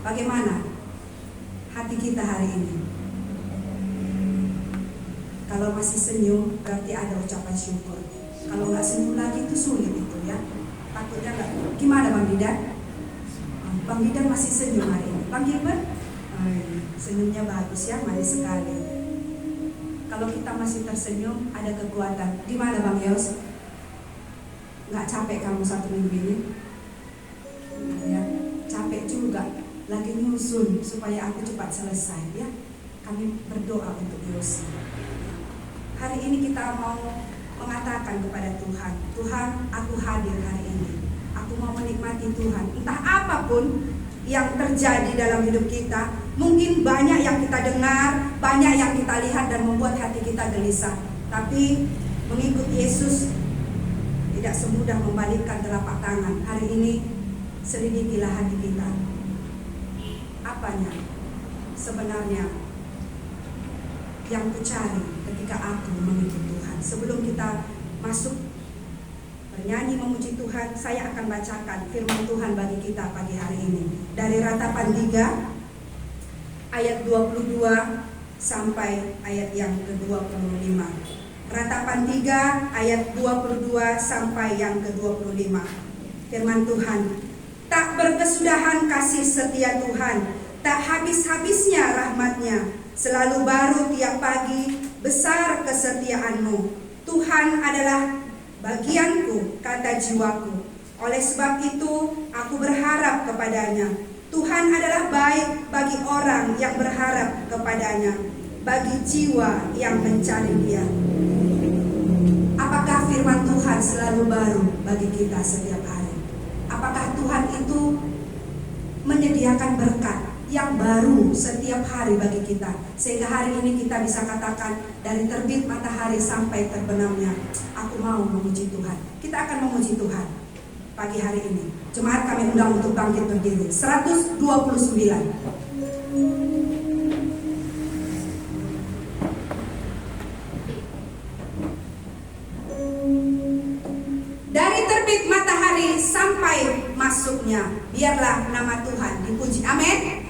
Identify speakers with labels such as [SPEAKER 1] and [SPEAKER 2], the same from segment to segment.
[SPEAKER 1] Bagaimana hati kita hari ini? Kalau masih senyum berarti ada ucapan syukur. Kalau nggak senyum lagi itu sulit itu ya. Takutnya nggak. Gimana Bang Bidan? Bang Bidan masih senyum hari ini. Bang Gilbert? Senyumnya bagus ya, manis sekali. Kalau kita masih tersenyum ada kekuatan. Gimana Bang Yos? Nggak capek kamu 1 minggu ini? Ya, capek juga. Lagi nyusun supaya aku cepat selesai ya. Kami berdoa untuk Yosi. Hari ini kita mau mengatakan kepada Tuhan, Tuhan, aku hadir hari ini. Aku mau menikmati Tuhan. Entah apapun yang terjadi dalam hidup kita, mungkin banyak yang kita dengar, banyak yang kita lihat dan membuat hati kita gelisah. Tapi mengikut Yesus tidak semudah membalikkan telapak tangan. Hari ini selidikilah hati kita. Apanya sebenarnya yang kucari ketika aku mengikut Tuhan? Sebelum kita masuk bernyanyi memuji Tuhan, saya akan bacakan firman Tuhan bagi kita pagi hari ini dari Ratapan 3 ayat 22 sampai ayat yang ke-25. Ratapan 3 ayat 22 sampai yang ke-25. Firman Tuhan, tak berkesudahan kasih setia Tuhan, tak habis-habisnya rahmat-Nya. Selalu baru tiap pagi, besar kesetiaan-Mu. Tuhan adalah bagianku, kata jiwaku. Oleh sebab itu, aku berharap kepada-Nya. Tuhan adalah baik bagi orang yang berharap kepada-Nya, bagi jiwa yang mencari Dia. Apakah firman Tuhan selalu baru bagi kita setiap hari? Apakah Tuhan itu menyediakan berkat yang baru setiap hari bagi kita, sehingga hari ini kita bisa katakan dari terbit matahari sampai terbenamnya, aku mau memuji Tuhan. Kita akan memuji Tuhan pagi hari ini. Jemaat kami undang untuk bangkit berdiri. 129. Dari terbit matahari sampai masuknya, biarlah nama Tuhan dipuji. Amin.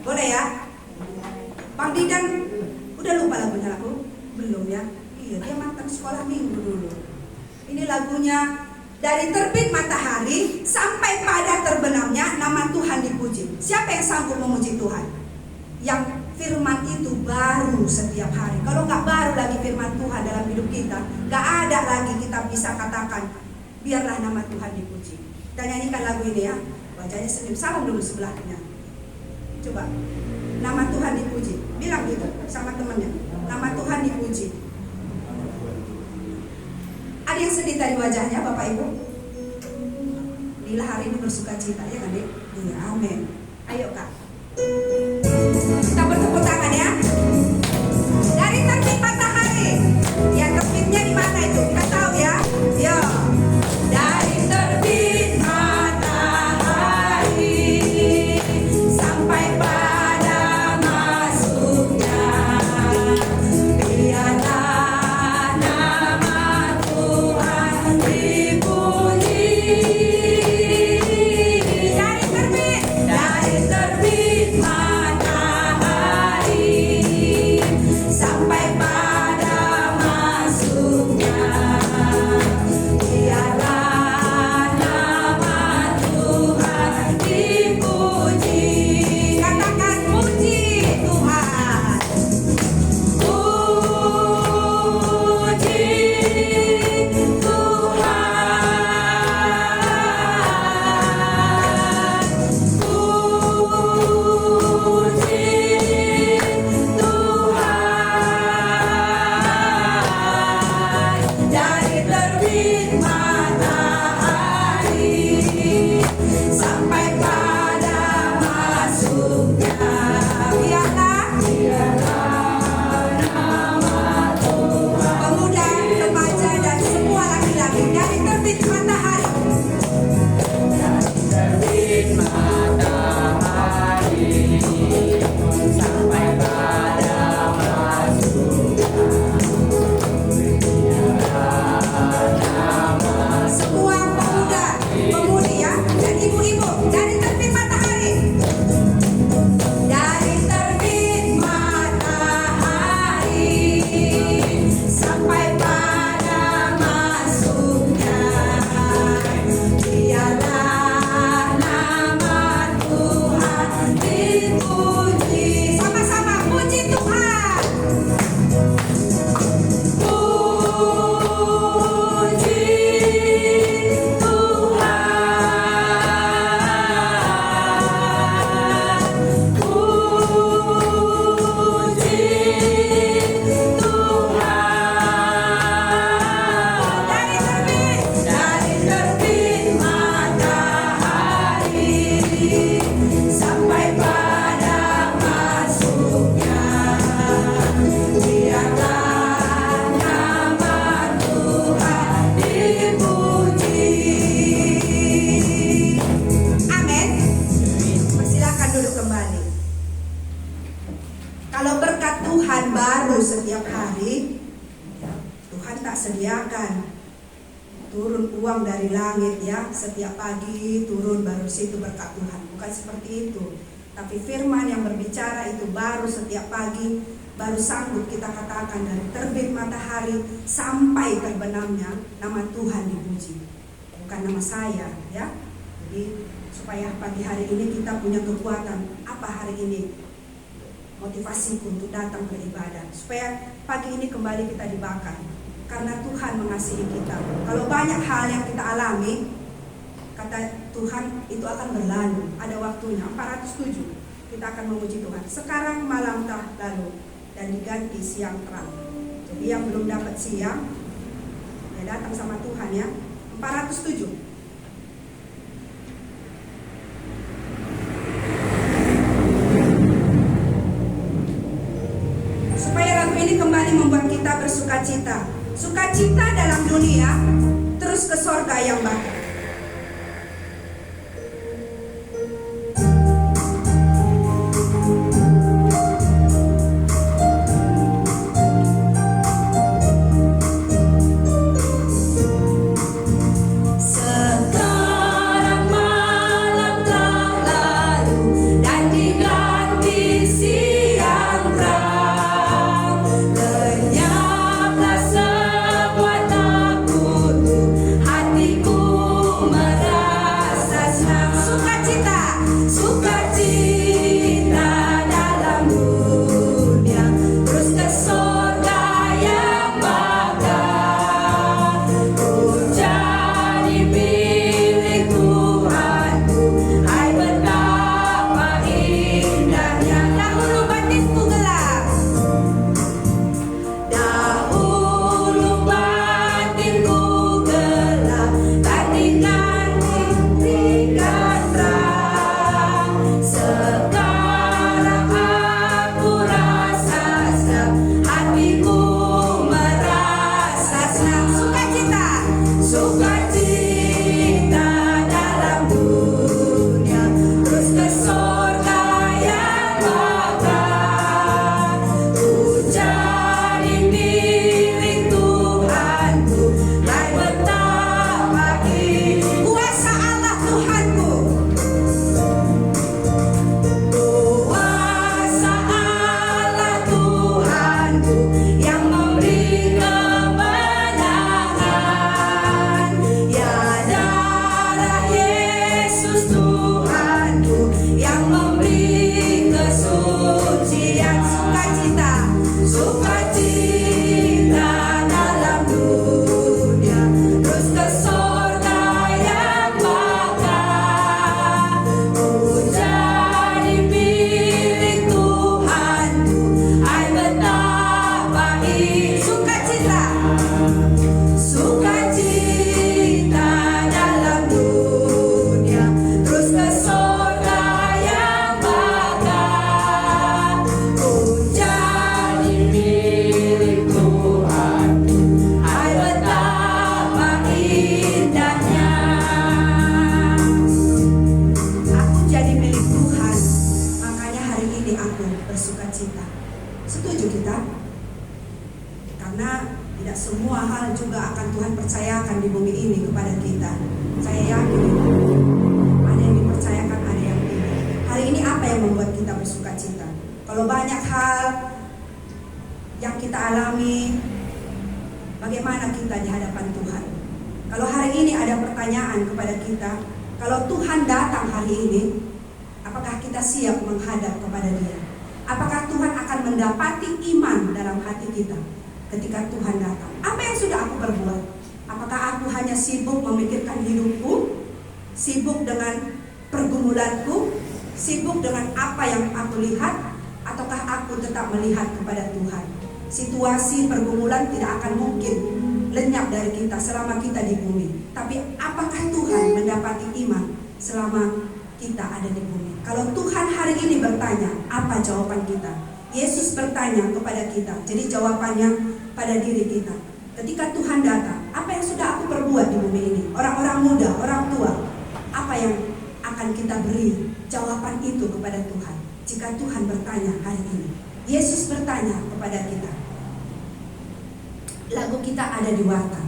[SPEAKER 1] Boleh ya? Bang Didan udah lupa lagunya aku? Belum ya? Iya, dia mantan sekolah minggu dulu. Ini lagunya Dari terbit matahari sampai pada terbenamnya, nama Tuhan dipuji. Siapa yang sanggup memuji Tuhan? Yang firman itu baru setiap hari. Kalau nggak baru lagi firman Tuhan dalam hidup kita, nggak ada lagi kita bisa katakan, biarlah nama Tuhan dipuji. Kita nyanyikan lagu ini ya. Wajahnya senyum, salam dulu sebelahnya. Coba, nama Tuhan dipuji. Bilang gitu sama temannya, nama Tuhan dipuji. Ada yang sedih dari wajahnya Bapak Ibu? Bila hari ini bersuka cita, ya kan Dek? Iya, amin. Ayo Kak, kita bertepuk tangan ya. Dari terbit matahari, ya terbitnya di mana itu? Kita tahu ya. Yo, dari terbit matahari sampai pada masuknya, biarlah nama Tuhan dipuji. Dari terbit matahari sampai pada masuknya, biarlah nama Tuhan dipuji. Katakan puji Tuhan, puji Tuhan. Dari terbit matahari sampai pada masuknya, biarlah nama Tuhan. Pemuda, remaja dan semua laki-laki, dari terbit matahari sampai pada semua pemuda, pemudi ya, dan ibu-ibu, dari terbit matahari. Dari terbit matahari sampai pada masuknya, biarlah nama Tuhan dipuji. Sama-sama puji Tuhan. Puji Tuhan. Puji Tuhan. Dari terbit matahari sampai pada masuknya, biarlah nama Tuhan dipuji. Amin. Persilakan duduk kembali. Kalau berkat Tuhan baru setiap hari, Tuhan tak sediakan turun uang dari langit ya, setiap pagi turun baru situ berkat Tuhan. Bukan seperti itu. Tapi firman yang berbicara itu baru setiap pagi, baru sanggup kita katakan dari terbit matahari sampai terbenamnya, nama Tuhan dipuji. Bukan nama saya ya. Jadi supaya pagi hari ini kita punya kekuatan. Apa hari ini? Motivasiku untuk datang beribadah, supaya pagi ini kembali kita dibakar. Karena Tuhan mengasihi kita. Kalau banyak hal yang kita alami, kata Tuhan itu akan berlalu. Ada waktunya, 407 kita akan memuji Tuhan. Sekarang malam telah lalu dan diganti siang terang. Jadi yang belum dapat siang, ya datang sama Tuhan ya. 407. Supaya lagu ini kembali membuat kita bersukacita. Sukacita dalam dunia, terus ke sorga yang baru.
[SPEAKER 2] Lenyaplah sebuah takutku, hatiku
[SPEAKER 1] ini aku bersuka cita. Setuju kita? Karena tidak semua hal juga akan Tuhan percayakan di bumi ini kepada kita. Saya yakin ada yang dipercayakan, ada yang tidak. Hari ini apa yang membuat kita bersuka cita? Kalau banyak hal yang kita alami, bagaimana kita di hadapan Tuhan? Kalau hari ini ada pertanyaan kepada kita, kalau Tuhan datang hari ini, apakah kita siap menghadap kepada Dia? Apakah Tuhan akan mendapati iman dalam hati kita ketika Tuhan datang? Apa yang sudah aku perbuat? Apakah aku hanya sibuk memikirkan hidupku, sibuk dengan pergumulanku, sibuk dengan apa yang aku lihat, ataukah aku tetap melihat kepada Tuhan? Situasi pergumulan tidak akan mungkin lenyap dari kita selama kita di bumi. Tapi apakah Tuhan mendapati iman selama kita ada di bumi? Kalau Tuhan hari ini bertanya, apa jawaban kita? Yesus bertanya kepada kita, jadi jawabannya pada diri kita. Ketika Tuhan datang, apa yang sudah aku perbuat di bumi ini? Orang-orang muda, orang tua, apa yang akan kita beri jawaban itu kepada Tuhan? Jika Tuhan bertanya hari ini, Yesus bertanya kepada kita. Lagu kita ada di warta.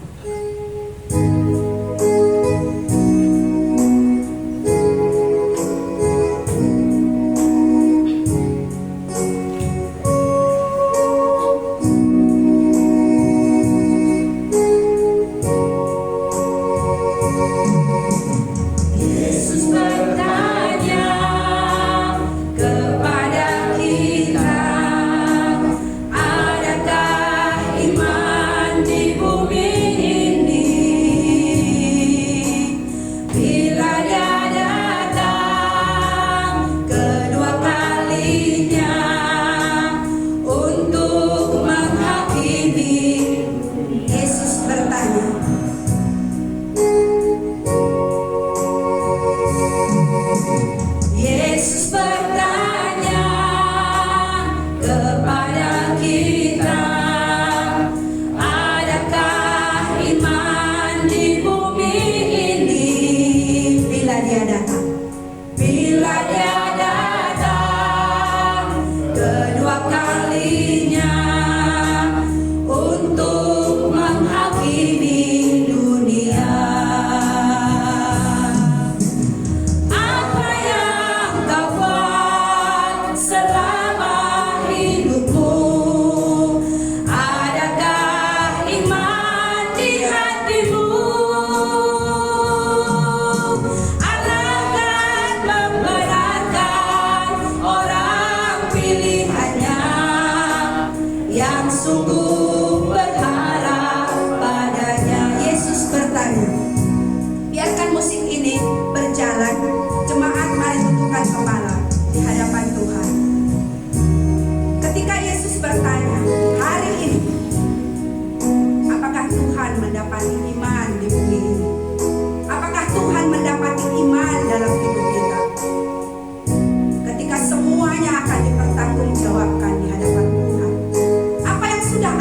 [SPEAKER 1] Sudah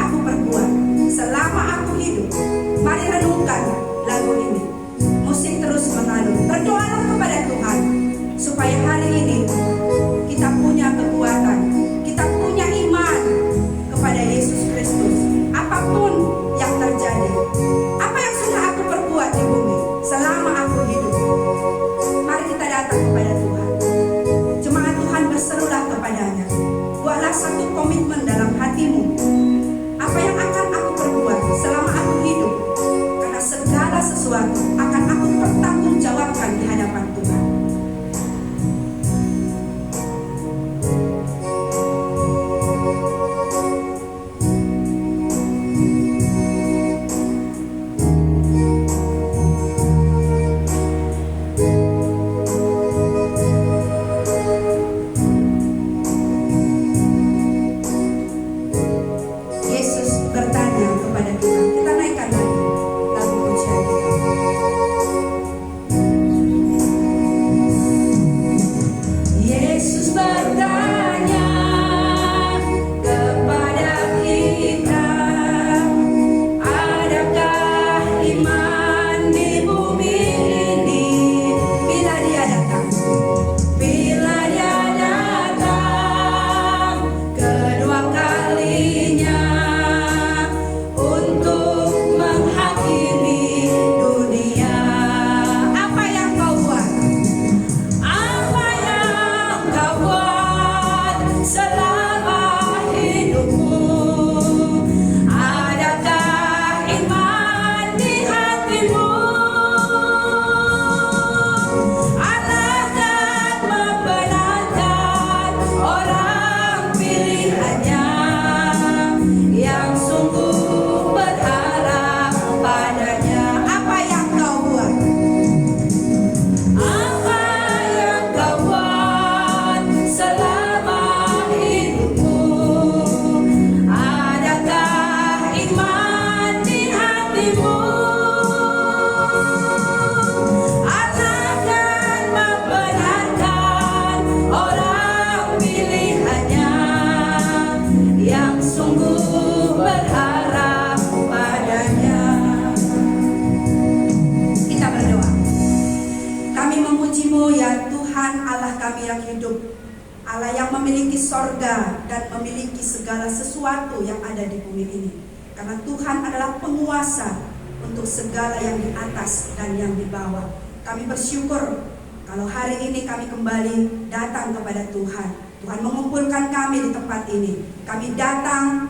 [SPEAKER 1] dalam hidup. Allah yang memiliki sorga dan memiliki segala sesuatu yang ada di bumi ini. Karena Tuhan adalah penguasa untuk segala yang di atas dan yang di bawah. Kami bersyukur kalau hari ini kami kembali datang kepada Tuhan. Tuhan mengumpulkan kami di tempat ini. Kami datang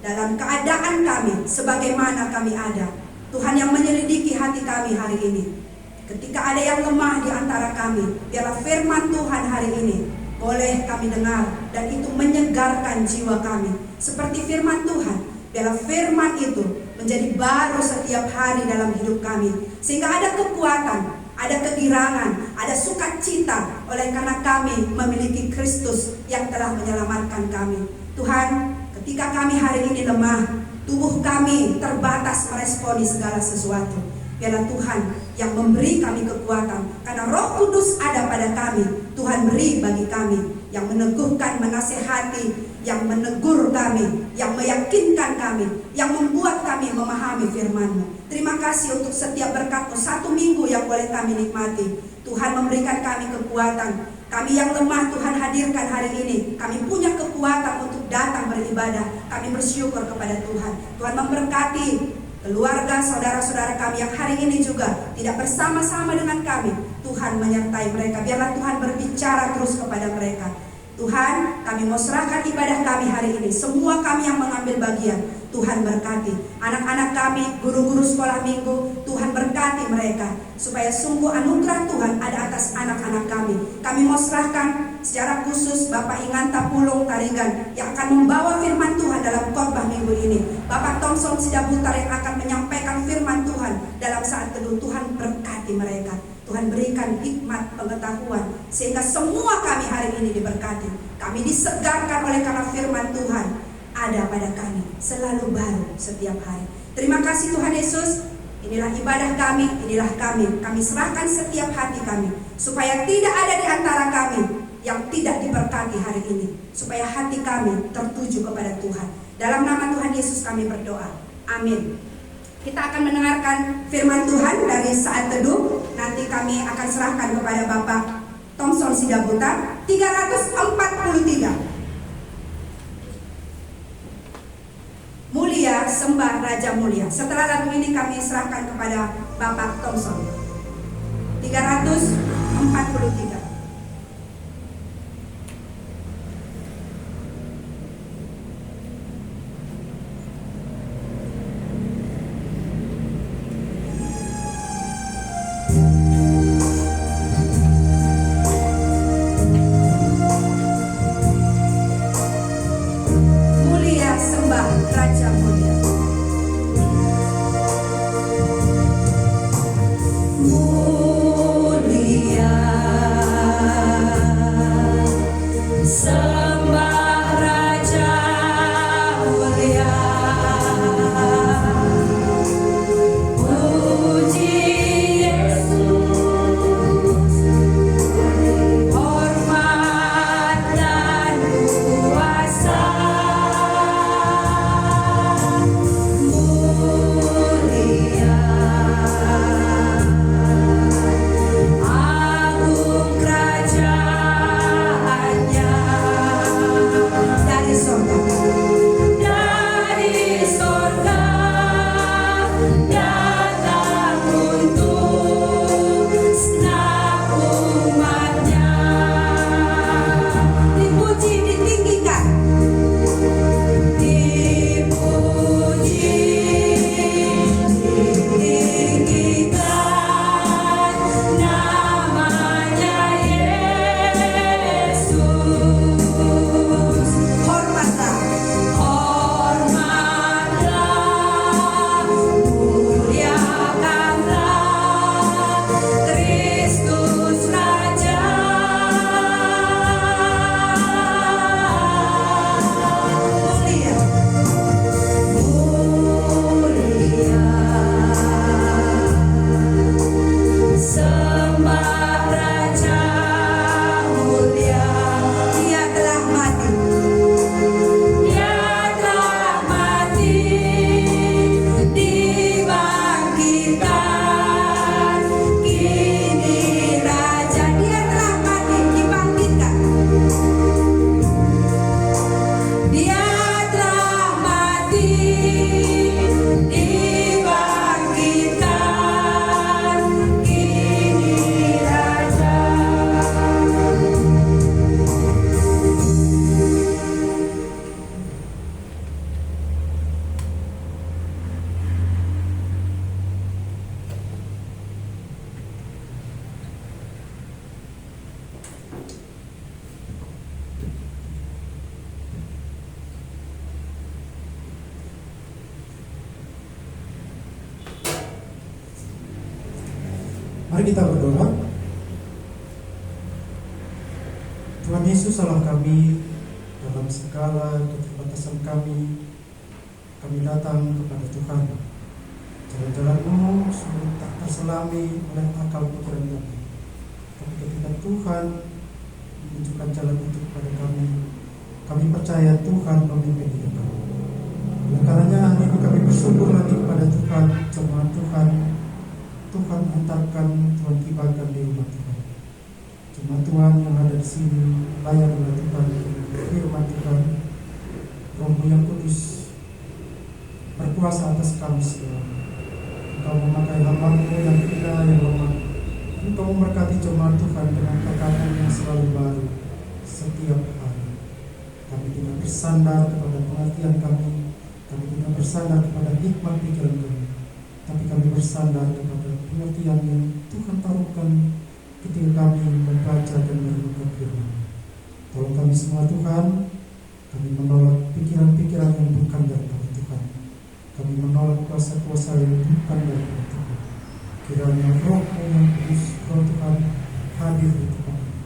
[SPEAKER 1] dalam keadaan kami sebagaimana kami ada. Tuhan yang menyelidiki hati kami hari ini. Ketika ada yang lemah di antara kami, biarlah firman Tuhan hari ini boleh kami dengar dan itu menyegarkan jiwa kami. Seperti firman Tuhan, biarlah firman itu menjadi baru setiap hari dalam hidup kami. Sehingga ada kekuatan, ada kegirangan, ada sukacita oleh karena kami memiliki Kristus yang telah menyelamatkan kami. Tuhan, ketika kami hari ini lemah, tubuh kami terbatas meresponi segala sesuatu. Biarlah Tuhan yang memberi kami kekuatan, karena Roh Kudus ada pada kami. Tuhan beri bagi kami yang meneguhkan, menasehati, yang menegur kami, yang meyakinkan kami, yang membuat kami memahami firman-Mu. Terima kasih untuk setiap berkat-Mu 1 minggu yang boleh kami nikmati. Tuhan memberikan kami kekuatan. Kami yang lemah Tuhan hadirkan hari ini. Kami punya kekuatan untuk datang beribadah. Kami bersyukur kepada Tuhan. Tuhan memberkati keluarga, saudara-saudara kami yang hari ini juga tidak bersama-sama dengan kami. Tuhan menyertai mereka. Biarlah Tuhan berbicara terus kepada mereka. Tuhan, kami mau serahkan ibadah kami hari ini. Semua kami yang mengambil bagian, Tuhan berkati. Anak-anak kami, guru-guru sekolah minggu, Tuhan berkati mereka. Supaya sungguh anugerah Tuhan ada atas anak-anak kami. Kami mau serahkan secara khusus Bapak Inganta Pulung Tarigan yang akan membawa firman Tuhan dalam khotbah minggu ini. Bapak Thompson Sidaputar yang akan menyampaikan firman Tuhan dalam saat teduh. Tuhan berkati mereka. Tuhan berikan hikmat pengetahuan sehingga semua kami hari ini diberkati. Kami disegarkan oleh karena firman Tuhan ada pada kami, selalu baru setiap hari. Terima kasih Tuhan Yesus. Inilah ibadah kami, inilah kami. Kami serahkan setiap hati kami supaya tidak ada di antara kami yang tidak diberkati hari ini, supaya hati kami tertuju kepada Tuhan. Dalam nama Tuhan Yesus kami berdoa. Amin. Kita akan mendengarkan firman Tuhan dari saat teduh. Nanti kami akan serahkan kepada Bapak Thompson Sidaputar. 343 Mulia Sembah Raja Mulia. Setelah lagu ini kami serahkan kepada Bapak Thompson. 343.
[SPEAKER 2] Mari kita berdoa. Tuhan Yesus, Allah kami, dalam segala keterbatasan kami datang kepada Tuhan. Jalan-jalan-Mu sungguh tak terselami oleh akal pikiran kami. Tapi ketika Tuhan menunjukkan jalan itu kepada kami percaya Tuhan memimpin hidup kami. Oleh karenanya hari ini kami bersyukur lagi kepada Tuhan. Jemaat Tuhan antarkan, Tuhan tibakan di rumah Tuhan. Jemaat Tuhan yang ada di sini layan oleh Tuhan, firman Tuhan. Roh-Mu yang kudus berkuasa atas kami semua. Engkau memakai hamba-Mu yang hina, yang lemah. Engkau memberkati jemaat Tuhan dengan kekayaan yang selalu baru setiap hari. Kami tidak bersandar kepada pengertian kami tidak bersandar kepada hikmat pikiran kami, tapi kami bersandar kepada pengertian yang Tuhan taruhkan ketika kami membaca dan merenungkan firman. Tolong kami semua Tuhan, kami menolak pikiran-pikiran yang bukan daripada Tuhan. Kami menolak kuasa-kuasa yang bukan daripada Tuhan. Kiranya Roh-Mu yang kudus, Roh Tuhan hadir di tempat ini,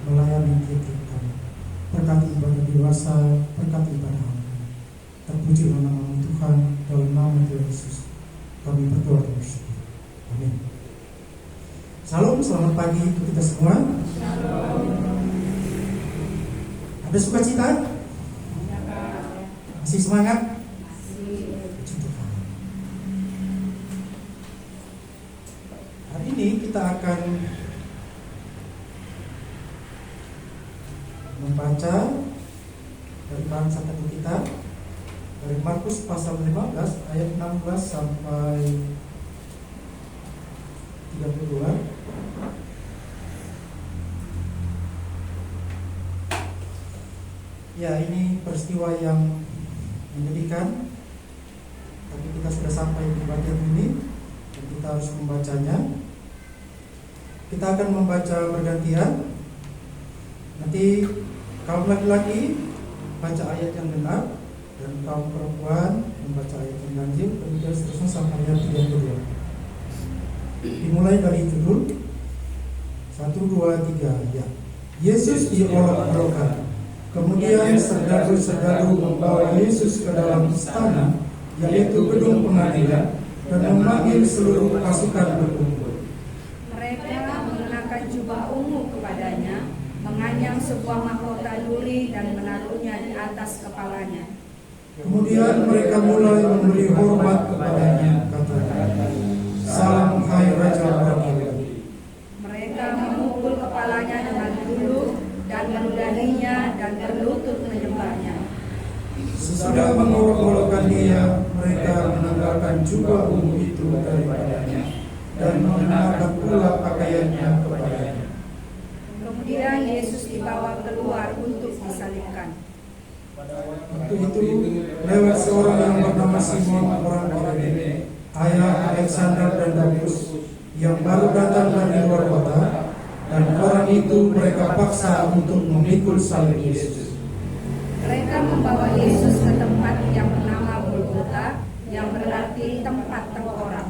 [SPEAKER 2] melayani tiap-tiap kami. Berkati ibadah dewasa, berkati ibadah hamba. Terpujilah nama Tuhan, dalam nama Tuhan Yesus kami berdoa dan bersyukur. Amin. Salam, selamat pagi untuk kita semua. Shalom. Ada sukacita? Masih semangat? Hari ini kita akan membaca dari bangsa satu kita dari Markus pasal 15 ayat 16 sampai 32. Ya, ini peristiwa yang menyedihkan, tapi kita sudah sampai di bagian ini dan kita harus membacanya. Kita akan membaca bergantian. Nanti kaum laki-laki baca ayat yang benar dan kaum perempuan membaca ayat yang ganjil, kemudian seterusnya sampai ayat 32. Dimulai dari judul 1, 2, 3 ya. Yesus diolok-olokkan. Kemudian serdadu-serdadu membawa Yesus ke dalam istana, yaitu gedung pengadilan, dan memanggil seluruh pasukan berkumpul.
[SPEAKER 3] Mereka mengenakan jubah ungu kepadanya, menganyam sebuah mahkota duri dan menaruhnya di atas kepalanya.
[SPEAKER 2] Kemudian mereka mulai memberi hormat kepadanya, katanya, "Salam hai Raja orang Yahudi."
[SPEAKER 3] Mereka memukul kepalanya dengan bulu dan meludahinya dan berlutut menyembahnya.
[SPEAKER 2] Sesudah mengolok-olokkan dia, mereka menanggalkan jubah ungu itu daripadanya dan mengenakan pula pakaiannya kepadanya.
[SPEAKER 3] Kemudian Yesus dibawa keluar untuk disalibkan.
[SPEAKER 2] Waktu itu lewat seorang yang bernama Simon orang Kirene, ayah Alexander dan Rufus, yang baru datang dari luar kota, dan orang itu mereka paksa untuk memikul salib Yesus.
[SPEAKER 3] Mereka membawa Yesus ke tempat yang bernama Golgota, yang berarti tempat tengkorak.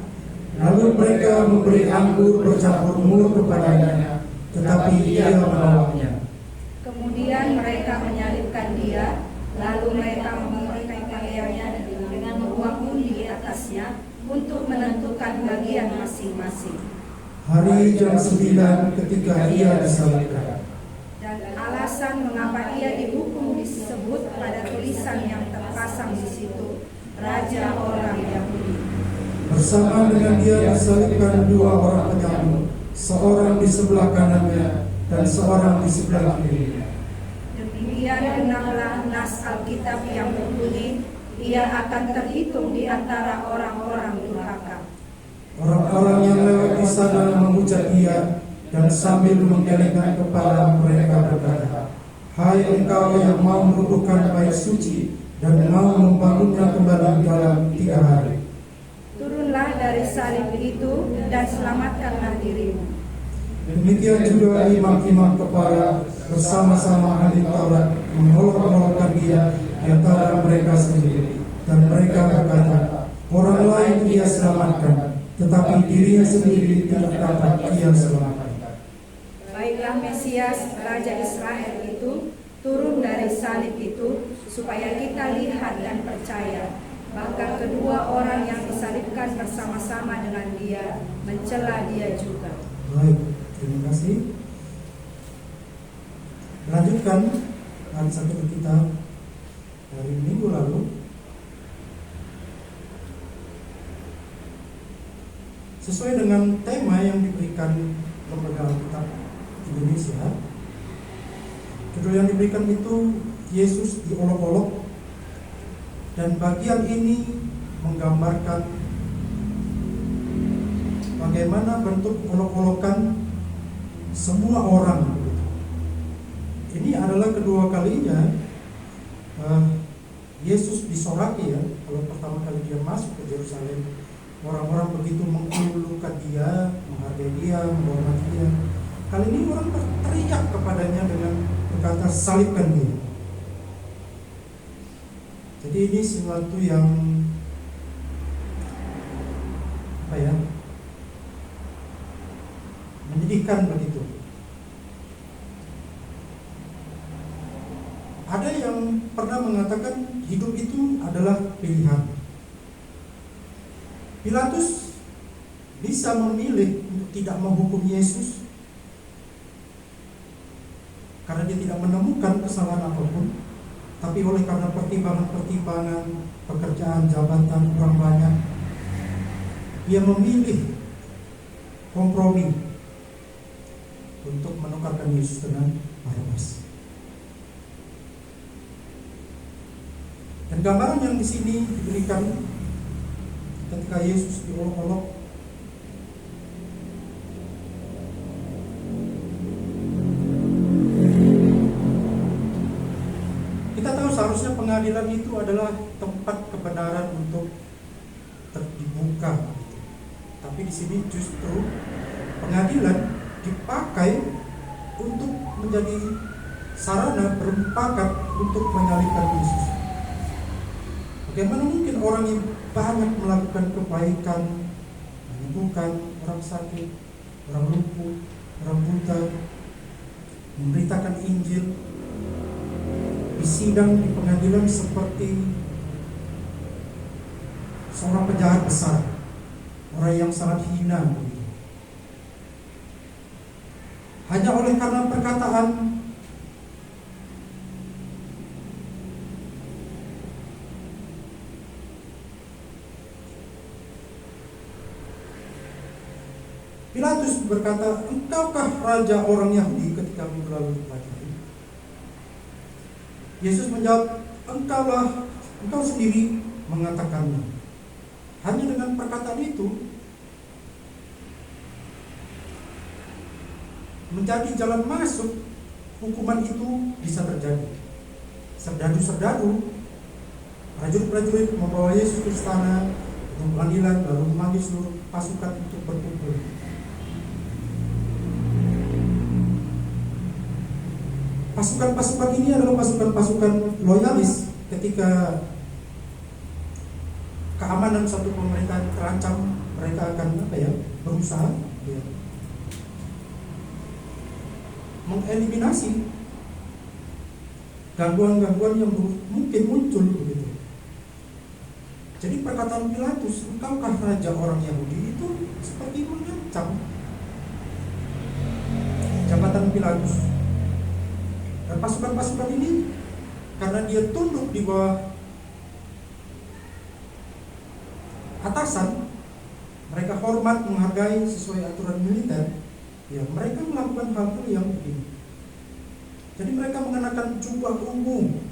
[SPEAKER 2] Lalu mereka memberi anggur bercampur mur kepadanya, tetapi ia menolaknya.
[SPEAKER 3] Kemudian mereka menyalibkan dia, lalu mereka memakai pakaiannya dengan uang undi di atasnya untuk menentukan bagian masing-masing.
[SPEAKER 2] Hari jam 9 ketika ia disalibkan.
[SPEAKER 3] Dan alasan mengapa ia dihukum disebut pada tulisan yang terpasang di situ, Raja orang Yahudi.
[SPEAKER 2] Bersama dengan dia disalibkan dua orang penyambut, seorang di sebelah kanannya dan seorang di sebelah kirinya.
[SPEAKER 3] Demikian genaplah nas Alkitab yang berbunyi, ia akan terhitung di antara orang-orang durhaka.
[SPEAKER 2] Orang-orang yang lewat di sana memuja dia, dan sambil menggelengkan kepala mereka berkata, "Hai engkau yang mau merubuhkan bait suci dan mau membangunnya kembali dalam 3 hari.
[SPEAKER 3] Turunlah dari salib itu dan selamatkanlah dirimu."
[SPEAKER 2] Demikian juga imam-imam kepala bersama-sama ahli Taurat mengolok-olokkan dia di antara mereka sendiri, dan mereka berkata, "Orang lain dia selamatkan, tetapi dirinya sendiri tidak dapat ia selamatkan.
[SPEAKER 3] Baiklah Mesias, Raja Israel itu, turun dari salib itu, supaya kita lihat dan percaya. Bahkan kedua orang yang disalibkan bersama-sama dengan dia, mencela dia juga.
[SPEAKER 2] Baik, terima kasih. Lanjutkan ayat 1 kita dari minggu lalu. Sesuai dengan tema yang diberikan Lembaga Alkitab Indonesia, judul yang diberikan itu Yesus diolok-olok, dan bagian ini menggambarkan bagaimana bentuk olok-olokan semua orang. Ini adalah kedua kalinya Yesus disoraki ya. Kalau pertama kali dia masuk ke Yerusalem, orang-orang begitu mengululukan dia, menghargai dia, menghormati dia. Kali ini orang berteriak kepadanya dengan berkata, salibkan dia. Jadi ini sesuatu yang menyedihkan begitu. Ada yang pernah mengatakan hidup itu adalah pilihan. Pilatus bisa memilih untuk tidak menghukum Yesus karena dia tidak menemukan kesalahan apapun, tapi oleh karena pertimbangan pekerjaan, jabatan, orang banyak, dia memilih kompromi untuk menukarkan Yesus dengan Barabas. Dan gambaran yang di sini diberikan ketika Yesus diolok-olok, kita tahu seharusnya pengadilan itu adalah tempat kebenaran untuk terbuka. Tapi di sini justru pengadilan dipakai untuk menjadi sarana bermufakat untuk menyalibkan Yesus. Bagaimana mungkin orang yang banyak melakukan kebaikan, menyembuhkan orang sakit, orang lumpuh, orang buta, memberitakan Injil, disidang di pengadilan seperti seorang penjahat besar, orang yang sangat hina. Hanya oleh karena perkataan Pilatus berkata, engkaukah raja orang Yahudi, ketika minggu lalu dipelajari. Yesus menjawab, engkau sendiri mengatakannya. Hanya dengan perkataan itu menjadi jalan masuk, hukuman itu bisa terjadi. Serdadu-serdadu, prajurit-prajurit membawa Yesus ke istana untuk pengadilan, lalu memanggil seluruh pasukan untuk berkumpul. Pasukan-pasukan ini adalah pasukan-pasukan loyalis ketika keamanan suatu pemerintahan terancam, mereka akan berusaha mengeliminasi gangguan-gangguan yang mungkin muncul begitu. Jadi perkataan Pilatus, engkaukah raja orang Yahudi, itu seperti mengancam jabatan Pilatus. Dan pasukan-pasukan ini karena dia tunduk di bawah atasan, mereka hormat, menghargai sesuai aturan militer, ya mereka melakukan hal-hal yang begini. Jadi mereka mengenakan jubah ungu,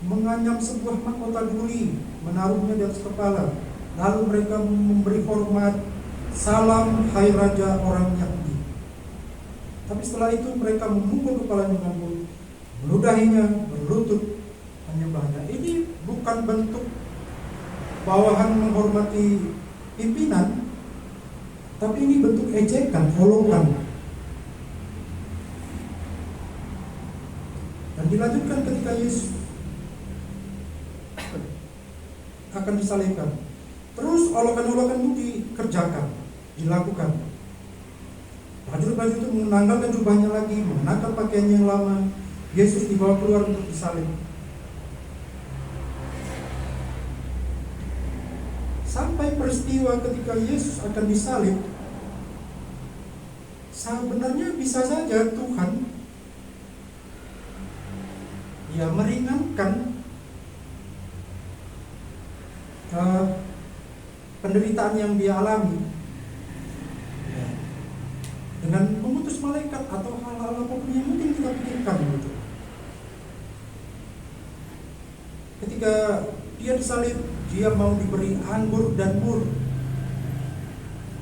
[SPEAKER 2] menganyam sebuah mahkota duri, menaruhnya di atas kepala, lalu mereka memberi hormat, salam hai raja orang Yahudi. Tapi setelah itu mereka memukul kepalanya dengan bulu, meludahinya, berlutut, menyembahnya. Ini bukan bentuk bawahan menghormati pimpinan, tapi ini bentuk ejekan, olokan. Dan dilanjutkan ketika Yesus akan disalibkan. Terus olokan-olokan itu dikerjakan, dilakukan. Prajurit-prajurit itu menanggalkan jubahnya lagi, mengenakan pakaiannya yang lama. Yesus dibawa keluar untuk disalib. Sampai peristiwa ketika Yesus akan disalib, sebenarnya bisa saja Tuhan meringankan penderitaan yang dia alami dengan mengutus malaikat atau hal-hal apapun yang mungkin kita pikirkan gitu. Ketika dia disalib, dia mau diberi anggur dan mur.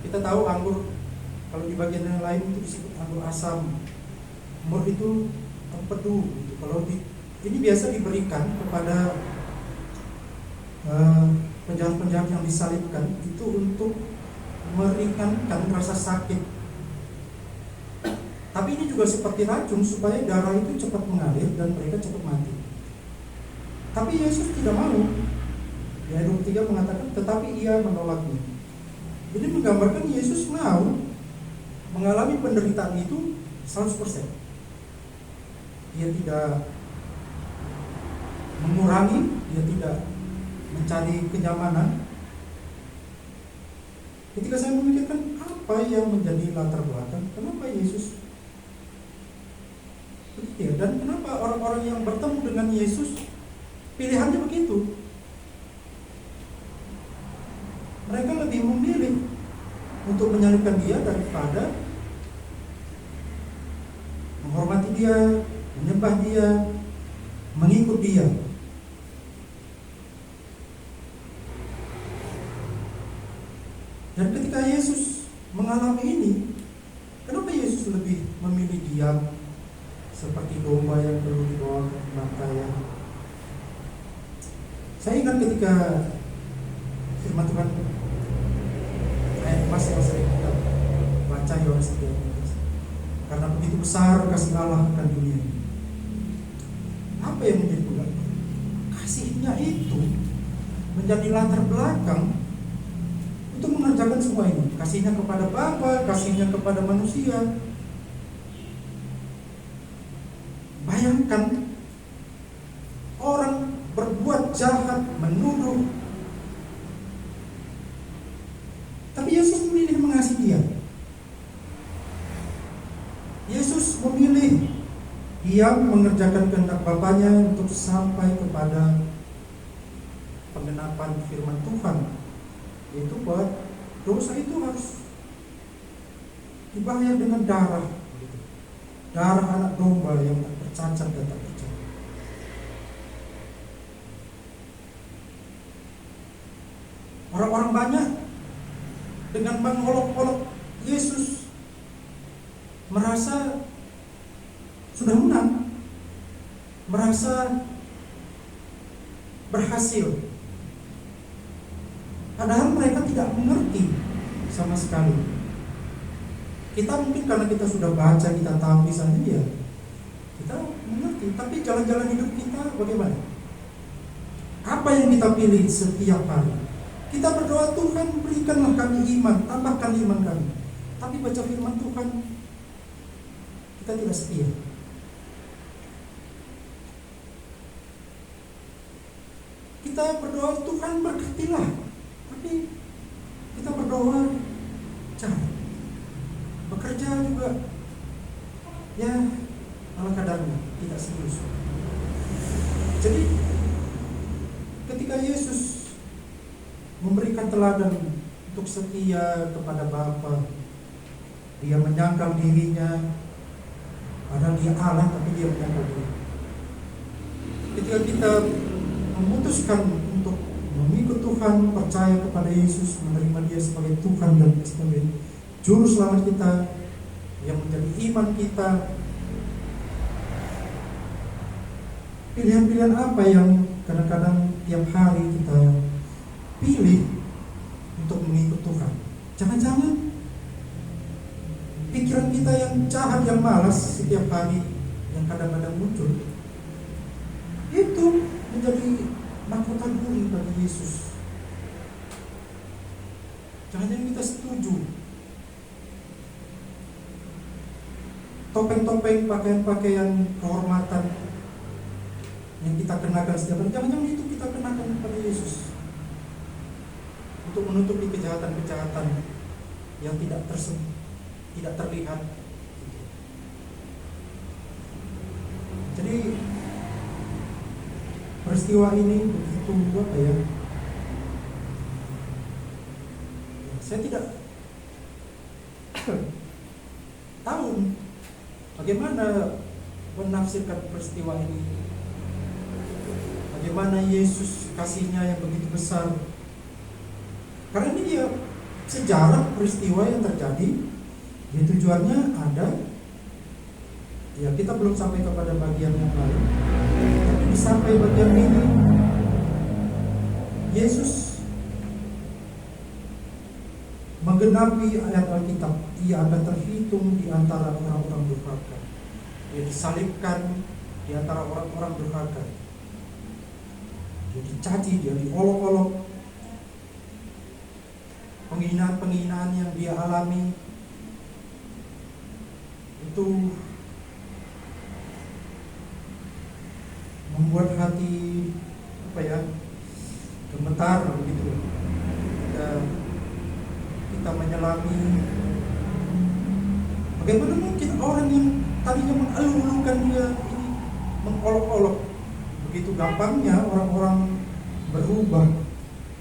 [SPEAKER 2] Kita tahu anggur kalau di bagian yang lain itu disebut anggur asam, mur itu empedu gitu. Kalau ini biasa diberikan kepada penjahat-penjahat yang disalibkan itu untuk meringankan rasa sakit. Tapi ini juga seperti racun supaya darah itu cepat mengalir dan mereka cepat mati. Tapi Yesus tidak mau. Di ayat 23 mengatakan, tetapi ia menolaknya. Ini menggambarkan Yesus mau mengalami penderitaan itu 100%. Dia tidak mengurangi, dia tidak mencari kenyamanan. Ketika saya memikirkan apa yang menjadi latar belakang, kenapa Yesus begitu, dan kenapa orang-orang yang bertemu dengan Yesus pilihannya begitu. Mereka lebih memilih untuk menyalibkan dia daripada menghormati dia, menyembah dia, mengikut dia. Dan ketika Yesus mengalami ini, kenapa Yesus lebih memilih diam seperti domba yang perlu dibawa ke pembantaian? Saya ingat ketika firman Tuhan ayat mas yang sering kita baca Yohanes 3, karena begitu besar kasih Allah akan dunia. Apa yang menjadi penggambar? Kasihnya itu menjadi latar belakang untuk mengerjakan semua ini. Kasihnya kepada Bapa, kasihnya kepada manusia. Bayangkan orang berbuat jahat, menuduh, tapi Yesus memilih mengasihi dia. Yesus memilih dia mengerjakan kehendak Bapanya untuk sampai kepada penggenapan firman Tuhan, yaitu bahwa dosa itu harus dibayar dengan darah, darah anak domba yang tak bercacat dan tak bercacat. Orang-orang banyak dengan mengolok-olok Yesus merasa sudah menang, merasa berhasil, padahal mereka tidak mengerti sama sekali. Kita mungkin karena kita sudah baca, kita tahu misalnya ya, kita mengerti, tapi jalan-jalan hidup kita bagaimana? Apa yang kita pilih setiap hari? Kita berdoa, Tuhan berikanlah kami iman, tambahkan iman kami. Tapi baca firman Tuhan, kita tidak setia. Kita berdoa, Tuhan berkatilah, tapi kita berdoa jahat. Bekerja juga ya ala kadarnya, tidak serius. Jadi ketika Yesus memberikan teladan untuk setia kepada Bapa, dia menyangkal dirinya, padahal dia Allah tapi dia menyangkal diri. Ketika kita memutuskan untuk mengikut Tuhan, percaya kepada Yesus, menerima dia sebagai Tuhan dan sebagai Juru Selamat kita, yang menjadi iman kita, pilihan-pilihan apa yang kadang-kadang tiap hari kita pilih untuk mengikut Tuhan? Jangan-jangan pikiran kita yang jahat, yang malas setiap hari, yang kadang-kadang muncul, itu menjadi mahkota duri bagi Yesus. Jangan-jangan kita setuju topeng-topeng, pakaian-pakaian kehormatan yang kita kenakan setiap hari, jangan-jangan itu kita kenakan kepada Yesus untuk menutupi kejahatan-kejahatan yang tidak terlihat. Jadi peristiwa ini begitu apa ya? Saya tidak tahu bagaimana menafsirkan peristiwa ini. Bagaimana Yesus kasihnya yang begitu besar. Karena ini dia sejarah peristiwa yang terjadi. Dia tujuannya ada. Ya, kita belum sampai kepada bagian yang lain. Tapi sampai bagian ini, Yesus menggenapi ayat Alkitab. Ia akan terhitung di antara orang-orang durhaka. Dia disalibkan di antara orang-orang durhaka. Dia dicaci, dia diolok-olok. Penghinaan-penghinaan yang dia alami itu membuat hati gemetar begitu. Kita menyelami bagaimana mungkin orang yang tadinya mengeluh-elukan dia ini mengolok-olok. Begitu gampangnya orang-orang berubah,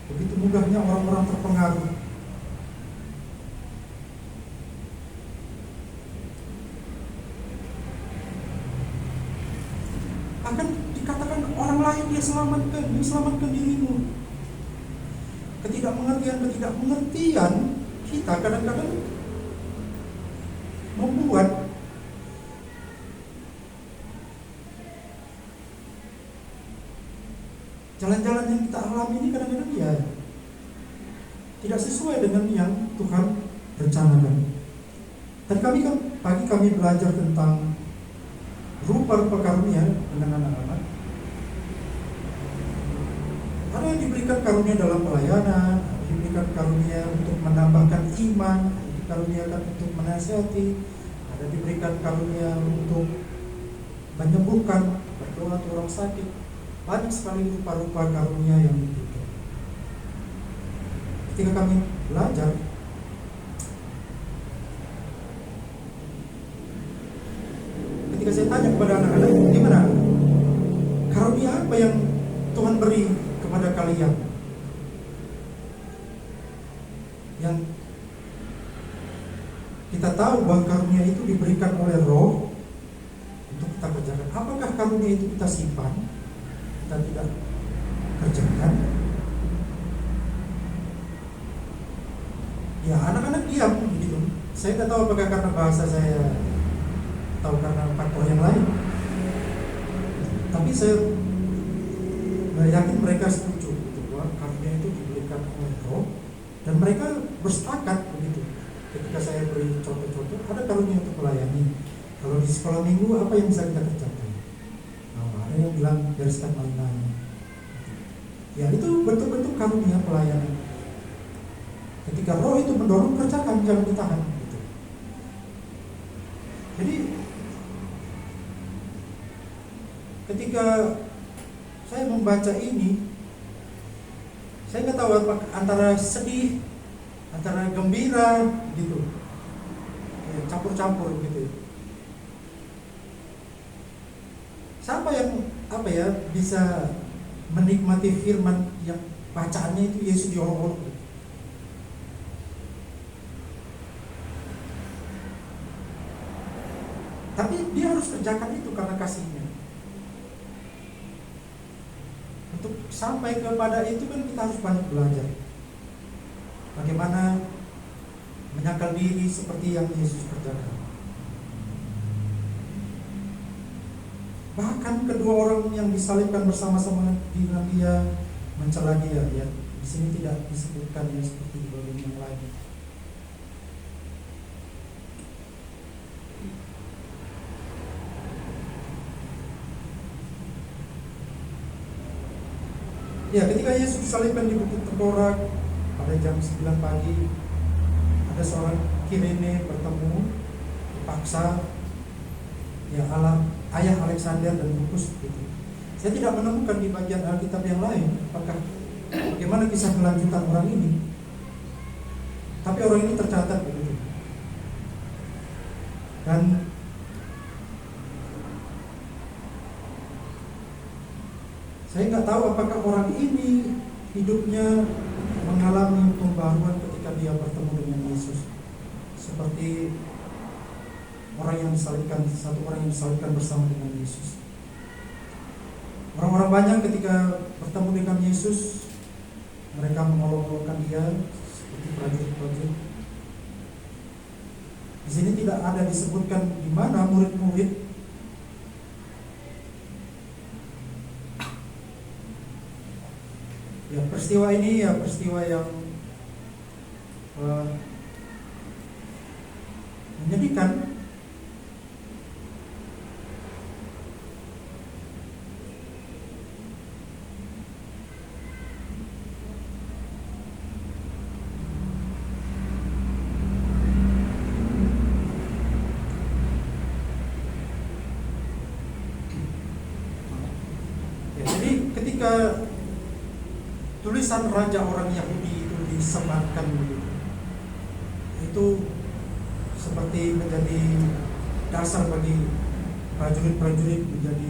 [SPEAKER 2] begitu mudahnya orang-orang terpengaruh. Akan dikatakan orang lain dia selamatkan dirimu. Ketidakmengertian kita kadang-kadang membuat jalan-jalan yang kita alami ini kadang-kadang ya tidak sesuai dengan yang Tuhan rencanakan. Tadi pagi kami belajar tentang rupa-rupa karunia dengan anak-anak. Ada yang diberikan karunia dalam pelayanan, diberikan karunia untuk menambahkan iman, dikaruniakan untuk menasihati, ada diberikan karunia untuk menyembuhkan, berdoa untuk orang sakit. Banyak sekali rupa-rupa karunia yang diberikan. Ketika kami belajar, ketika saya tanya kepada anak-anak, gimana? Karunia apa yang Tuhan beri kepada kalian? Yang kita tahu bahwa karunia itu diberikan oleh Roh untuk kita kerjakan. Apakah karunia itu kita simpan, kita tidak kerjakan? Ya, anak-anak diam begitu. Saya tidak tahu apakah karena bahasa saya atau karena faktor yang lain. Tapi saya yakin mereka setuju bahwa karunia itu diberikan oleh Roh, dan mereka bersepakat begitu. Ketika saya beri contoh-contoh, ada karunia untuk melayani. Kalau di sekolah minggu apa yang bisa kita kerjakan? Ada yang bilang bereskan mainan. Ya, itu bentuk-bentuk karunia pelayanan. Ketika Roh itu mendorong, kerjakan, jangan ditahan gitu. Jadi ketika saya membaca ini, saya nggak tahu apa antara sedih, antara gembira gitu, ya, campur-campur gitu. Siapa yang bisa menikmati firman yang bacaannya itu Yesus diolok-olok? Tapi dia harus kerjakan itu karena kasihnya. Untuk sampai kepada itu kan kita harus banyak belajar. Bagaimana menyangkal diri seperti yang Yesus kerjakan. Bahkan kedua orang yang disalibkan bersama-sama dengan dia mencela dia, ya. Di sini tidak disebutkan ya seperti di bagian yang lain. Ya, ketika Yesus disalibkan di Bukit Tengkorak pada jam 9 pagi, ada seorang Kirene bertemu dipaksa ya ayah Alexander dan Rufus gitu. Saya tidak menemukan di bagian Alkitab yang lain bagaimana kisah kelanjutan orang ini. Tapi orang ini tercatat begitu. Dan saya nggak tahu apakah orang ini hidupnya mengalami pembaruan ketika dia bertemu dengan Yesus, seperti orang yang disalibkan, satu orang yang disalibkan bersama dengan Yesus. Orang-orang banyak ketika bertemu dengan Yesus, mereka mengolok-olokkan dia seperti prajurit-prajurit. Di sini tidak ada disebutkan di mana murid-murid ya. Peristiwa ini ya peristiwa yang menyedihkan. Ya, jadi ketika tulisan raja orang Yahudi itu disebarkan begitu, itu seperti menjadi dasar bagi prajurit-prajurit, menjadi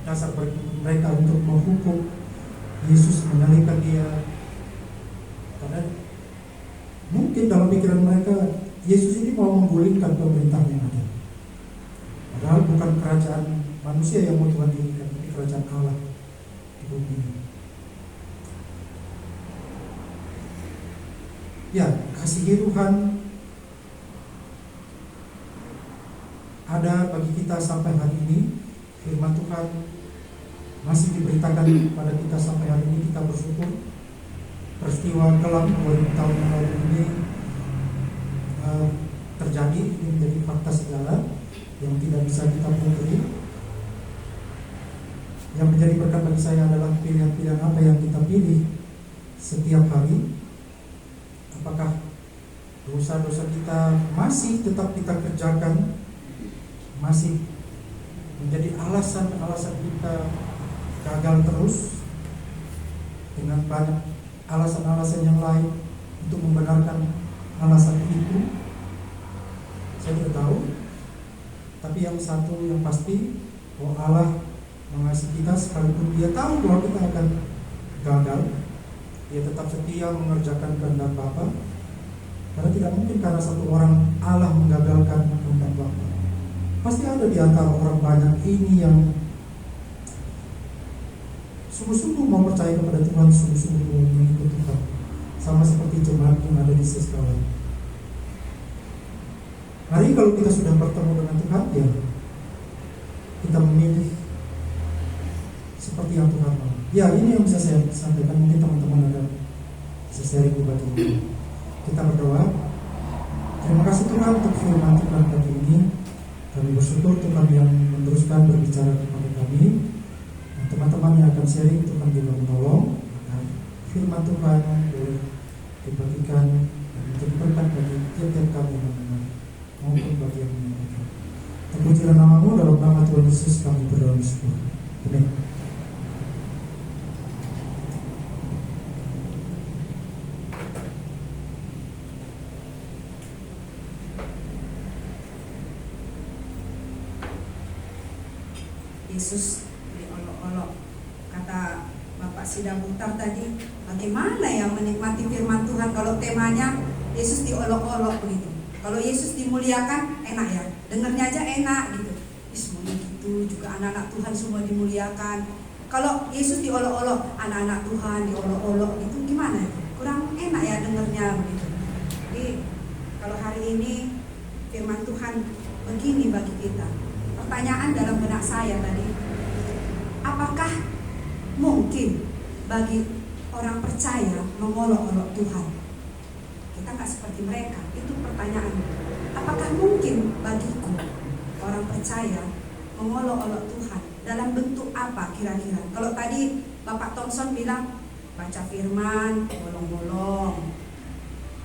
[SPEAKER 2] dasar bagi mereka untuk menghukum Yesus, menyalibkan dia. Karena mungkin dalam pikiran mereka Yesus ini mau menggulingkan pemerintahan yang ada. Padahal bukan kerajaan manusia yang mau Tuhan dirikan, tapi kerajaan Allah di bumi ini. Ya, kasih Tuhan ada bagi kita sampai hari ini. Firman Tuhan masih diberitakan kepada kita sampai hari ini. Kita bersyukur peristiwa kelam 2000 tahun yang lalu ini terjadi. Ini menjadi fakta sejarah yang tidak bisa kita pungkiri. Yang menjadi berkat bagi saya adalah pilihan-pilihan apa yang kita pilih setiap hari. Apakah dosa-dosa kita masih tetap kita kerjakan, masih menjadi alasan-alasan kita gagal terus, dengan banyak alasan-alasan yang lain untuk membenarkan alasan itu? Saya tidak tahu. Tapi yang satu yang pasti, bahwa Allah mengasihi kita sekalipun Dia tahu bahwa kita akan gagal. Dia tetap setia mengerjakan kehendak Bapa. Karena tidak mungkin karena satu orang Allah menggagalkan kehendak Bapa. Pasti ada di antara orang banyak ini yang sungguh-sungguh mau percaya kepada Tuhan, sungguh-sungguh mau mengikuti Tuhan, sama seperti jemaat yang ada di sekolah. Hari kalau kita sudah bertemu dengan Tuhan, ya kita memilih seperti yang Tuhan mau. Ya, ini yang bisa saya sampaikan. Mungkin teman-teman ada bisa sharing di bagian ini. Kita berdoa. Terima kasih Tuhan untuk firman Tuhan pagi ini. Kami bersyukur Tuhan yang meneruskan berbicara kepada kami. Dan teman-teman yang akan sharing, Tuhan juga menolong agar firman Tuhan boleh dibagikan dan menjadi berkat bagi tiap-tiap kami yang mendengar maupun bagi yang menyampaikan. Terpujilah nama-Mu, dalam nama Tuhan Yesus kami berdoa bersyukur. Amin.
[SPEAKER 1] Yesus diolok-olok. Kata Bapak Sidang Muhtar tadi, bagaimana ya menikmati firman Tuhan kalau temanya Yesus diolok-olok begitu. Kalau Yesus dimuliakan enak ya, dengarnya aja enak gitu. Semuanya gitu, juga anak-anak Tuhan semua dimuliakan. Kalau Yesus diolok-olok, anak-anak Tuhan diolok-olok gitu, gimana? Kurang enak ya dengarnya begitu. Jadi kalau hari ini firman Tuhan begini bagi kita. Pertanyaan dalam benak saya tadi, apakah mungkin bagi orang percaya mengolok-olok Tuhan? Kita nggak seperti mereka. Itu pertanyaan. Apakah mungkin bagiku orang percaya mengolok-olok Tuhan? Dalam bentuk apa kira-kira? Kalau tadi Bapak Thompson bilang baca firman, bolong-bolong,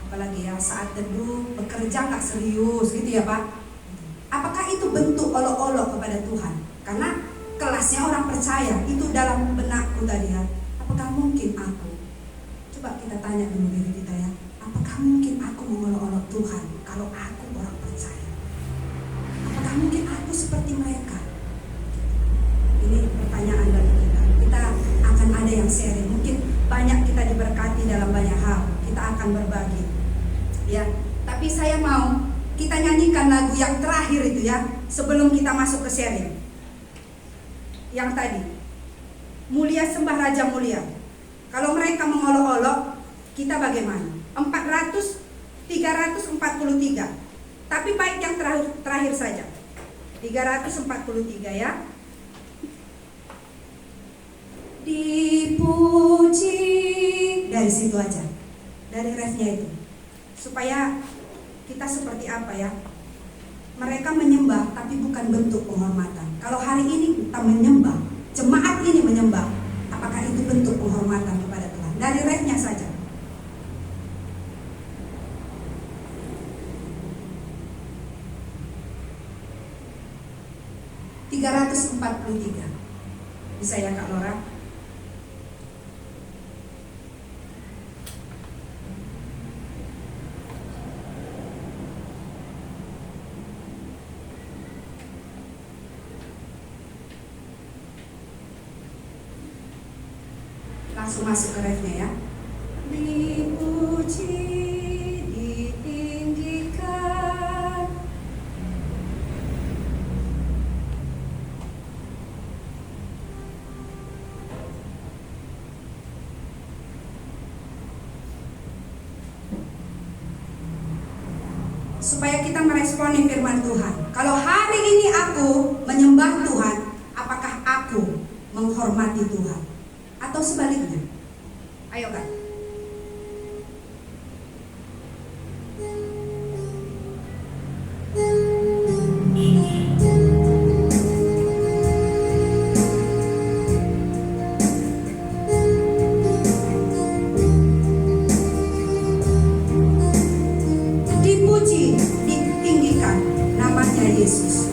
[SPEAKER 1] apalagi ya saat teduh, bekerja nggak serius gitu ya Pak. Apakah itu bentuk olok-olok kepada Tuhan? Karena kelasnya orang percaya, itu dalam benakku tadi ya. Apakah mungkin aku? Coba kita tanya dulu diri kita ya. Apakah mungkin aku mengolok-olok Tuhan kalau aku orang percaya? Apakah mungkin aku seperti mereka? Ini pertanyaan bagi kita. Kita akan ada yang sharing. Mungkin banyak kita diberkati dalam banyak hal. Kita akan berbagi. Ya, tapi saya mau kita nyanyikan lagu yang terakhir itu ya, sebelum kita masuk ke sharing. Yang tadi, mulia sembah Raja mulia. Kalau mereka mengolok-olok, kita bagaimana? 343. Tapi baik yang terakhir saja. 343 ya. Dipuji, dari situ aja, dari refnya itu, supaya kita seperti apa ya? Mereka menyembah tapi bukan bentuk penghormatan. Kalau hari ini kita menyembah, jemaat ini menyembah, apakah itu bentuk penghormatan kepada Tuhan? Dari refnya saja. (343) bisa ya Kak Lora? Langsung masuk ke refnya ya. Dipuji, ditinggikan. Supaya kita meresponi firman Tuhan. Kalau hari ini aku menyembah Tuhan, apakah aku menghormati Tuhan? Atau sebaliknya? Ayo Kak. Dipuji, ditinggikan namanya Yesus.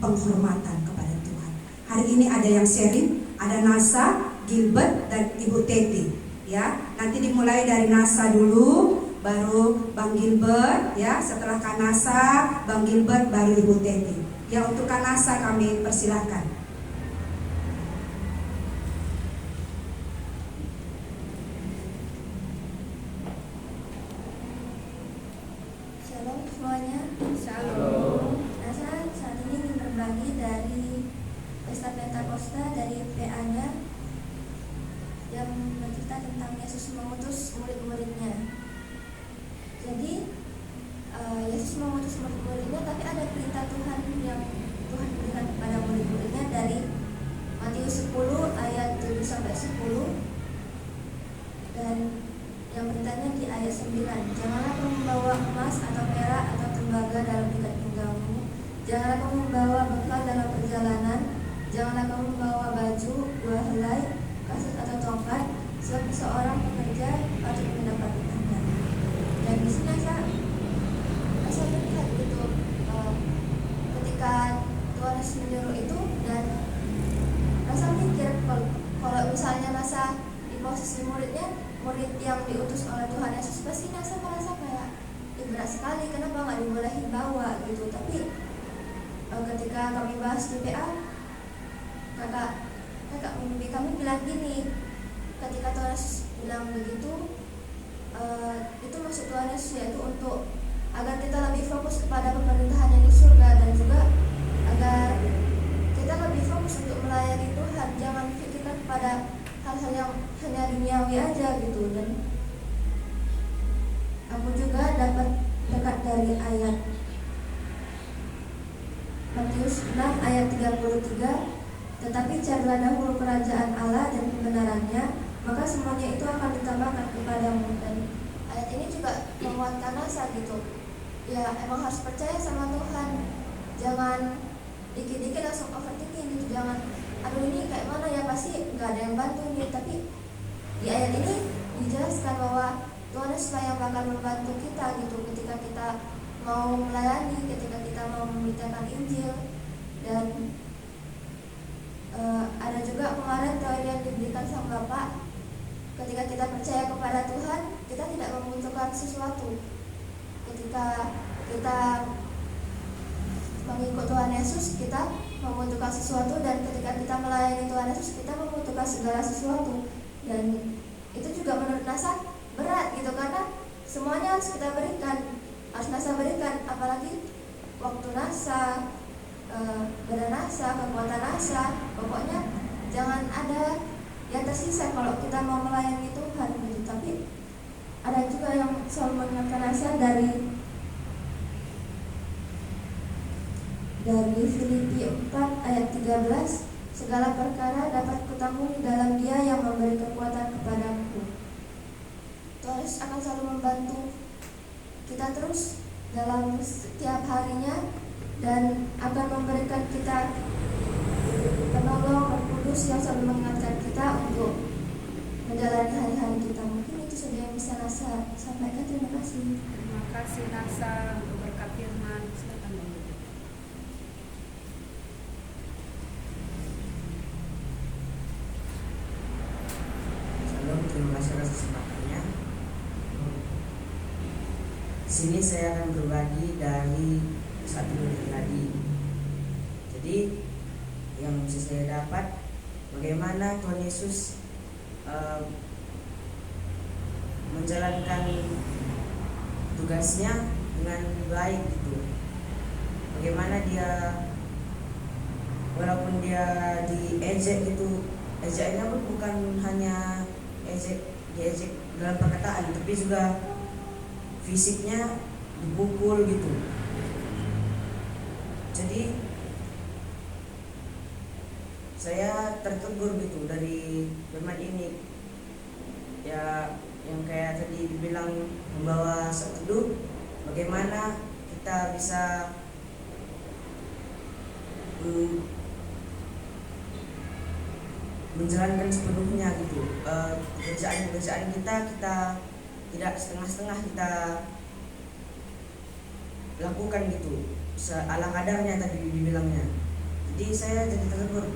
[SPEAKER 1] penghormatan kepada Tuhan. Hari ini ada yang sharing, ada Nasa, Gilbert, dan Ibu Teti. Ya, nanti dimulai dari Nasa dulu, baru Bang Gilbert, ya. Setelah Kak Nasa, Bang Gilbert, baru Ibu Teti. Ya, untuk Kak Nasa kami persilahkan.
[SPEAKER 4] yang Tuhan berikan kepada murid-muridnya dari Matius 10 ayat 7 sampai 10, dan yang bertanya di ayat 9, janganlah kamu membawa emas atau perak atau tembaga dalam ikat pinggangmu, janganlah kamu membawa bekal dalam perjalanan, janganlah kamu membawa baju, dua helai, kasut atau tongkat, sebab seorang pekerja patut mendapat upahnya. Dan di sini saya melihat gitu, ketika Tuhan Yesus menyuruh itu, dan rasa mikir kalau misalnya rasa di posisi muridnya, murid yang diutus oleh Tuhan Yesus, pasti merasa kayak berat sekali, kenapa nggak dibolehin bawa gitu. Tapi ketika kami bahas di PA, kakak mimpi kami bilang gini, ketika Tuhan Yesus bilang begitu, itu maksud Tuhan Yesus yaitu untuk agar kita lebih fokus kepada pemerintahan yang di surga, dan juga agar kita lebih fokus untuk melayani Tuhan, jangan pikirkan kepada hal-hal yang hanya duniawi aja gitu. Dan aku juga dapat dekat dari ayat Matius 6 ayat 33, tetapi carilah dahulu kerajaan Allah dan kebenarannya, maka semuanya itu akan ditambahkan kepadamu. Dan ayat ini juga menguatkan rasa gitu, ya emang harus percaya sama Tuhan, jangan dikit-dikit langsung overthinking gitu, jangan aduh ini kayak mana ya, pasti nggak ada yang bantu nih. Tapi di ayat ini dijelaskan bahwa Tuhan Yesus yang bakal membantu kita gitu, ketika kita mau melayani, ketika kita mau memberitakan Injil. Dan ada juga kemarin teori yang diberikan sama Bapak, ketika kita percaya kepada Tuhan, kita tidak membutuhkan sesuatu. Ketika kita mengikut Tuhan Yesus, kita membutuhkan sesuatu, dan ketika kita melayani Tuhan Yesus, kita membutuhkan segala sesuatu. Dan itu juga menurut Nasa berat gitu, karena semuanya harus kita berikan, harus Nasa berikan, apalagi waktu Nasa, badan Nasa, kekuatan Nasa, pokoknya jangan ada yang tersisa kalau kita mau melayani Tuhan gitu. Tapi ada juga yang selalu mengingatkan Nasa dari Filipi 4 ayat 13, segala perkara dapat kutanggung dalam Dia yang memberi kekuatan kepadaku. Tuhan Yesus akan selalu membantu kita terus dalam setiap harinya, dan akan memberikan kita penolong Roh Kudus yang selalu mengingatkan kita untuk menjalani hari-hari kita. Mungkin itu saja yang bisa Nasa sampaikan. Terima kasih.
[SPEAKER 3] Terima kasih Nasa untuk berkat firman. Silakan Bang.
[SPEAKER 5] Terima kasih atas kesempatannya. Sini saya akan berbagi dari satu menit tadi. Jadi yang bisa saya dapat, bagaimana Tuhan Yesus menjalankan tugasnya dengan baik gitu. Bagaimana dia, walaupun dia diejek gitu, ejekannya pun bukan hanya diejek dalam perkataan, tapi juga fisiknya dipukul gitu. Jadi saya tertegur gitu dari firman ini, ya yang kayak tadi dibilang membawa seteduh, bagaimana kita bisa menjalankan sepenuhnya gitu pekerjaan kita tidak setengah-setengah kita lakukan gitu, ala kadarnya tadi dibilangnya. Jadi saya jadi tertegur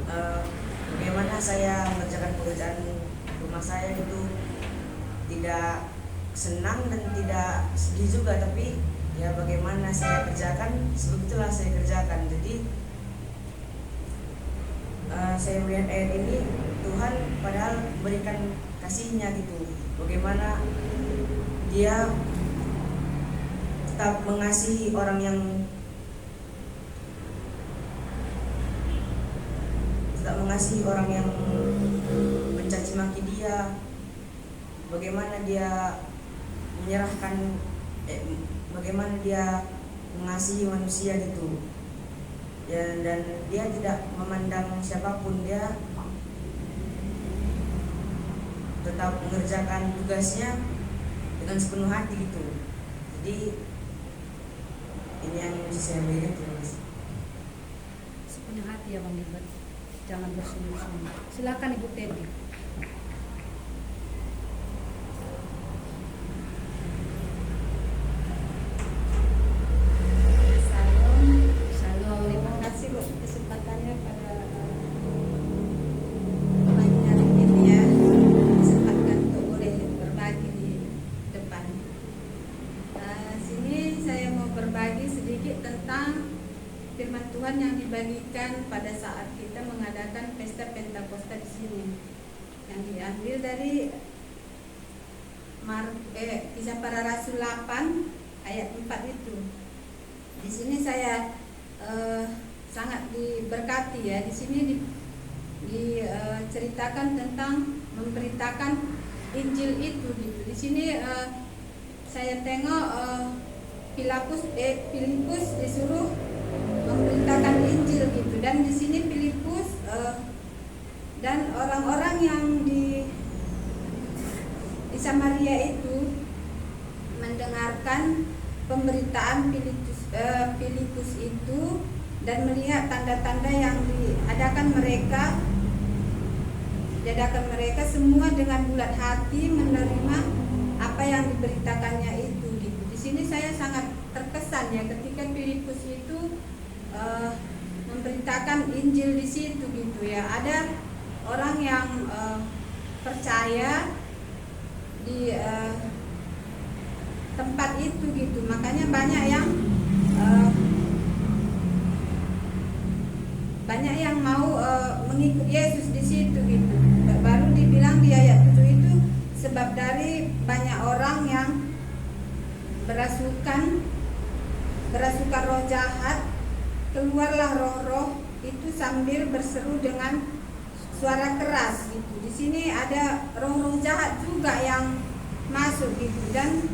[SPEAKER 5] bagaimana saya mengerjakan pekerjaan rumah saya itu tidak senang dan tidak sedih juga, tapi ya bagaimana saya kerjakan, sebetulnya saya kerjakan. Jadi saya melihat ayat ini, Tuhan padahal berikan kasih-Nya gitu, bagaimana Dia tetap mengasihi orang yang mencaci maki Dia, bagaimana Dia menyerahkan bagaimana Dia mengasihi manusia gitu. ya, dan dia tidak memandang siapapun, dia tetap mengerjakan tugasnya dengan sepenuh hati gitu. Jadi ini yang mesti saya lihat ya, Mas.
[SPEAKER 3] Sepenuh hati ya Bang Gilbert, jangan bersungguh-sungguh. Silakan Ibu Teti.
[SPEAKER 6] Terima kasih Bu kesempatannya pada pagi hari ini ya, kesempatan untuk boleh berbagi di depan. Sini saya mau berbagi sedikit tentang firman Tuhan yang dibagikan pada saat kita mengadakan pesta Pentakosta di sini, yang diambil dari Kisah Para Rasul 8 ayat 4 itu. Di sini saya sangat diberkati ya. Di sini diceritakan tentang memberitakan Injil itu gitu. Di sini saya tengok Filipus disuruh memberitakan Injil gitu, dan di sini Filipus dan orang-orang yang di Samaria itu mendengarkan pemberitaan Filipus itu dan melihat tanda-tanda yang diadakan mereka semua dengan bulat hati menerima apa yang diberitakannya itu gitu. Di sini saya sangat terkesan ya ketika Filipus itu memberitakan Injil di situ gitu ya. Ada orang yang percaya di tempat itu gitu, makanya banyak yang mau mengikut Yesus di situ gitu. Baru dibilang di ayat 7 itu, sebab dari banyak orang yang berasukan roh jahat, keluarlah roh-roh itu sambil berseru dengan suara keras gitu. Di sini ada roh-roh jahat juga yang masuk gitu, dan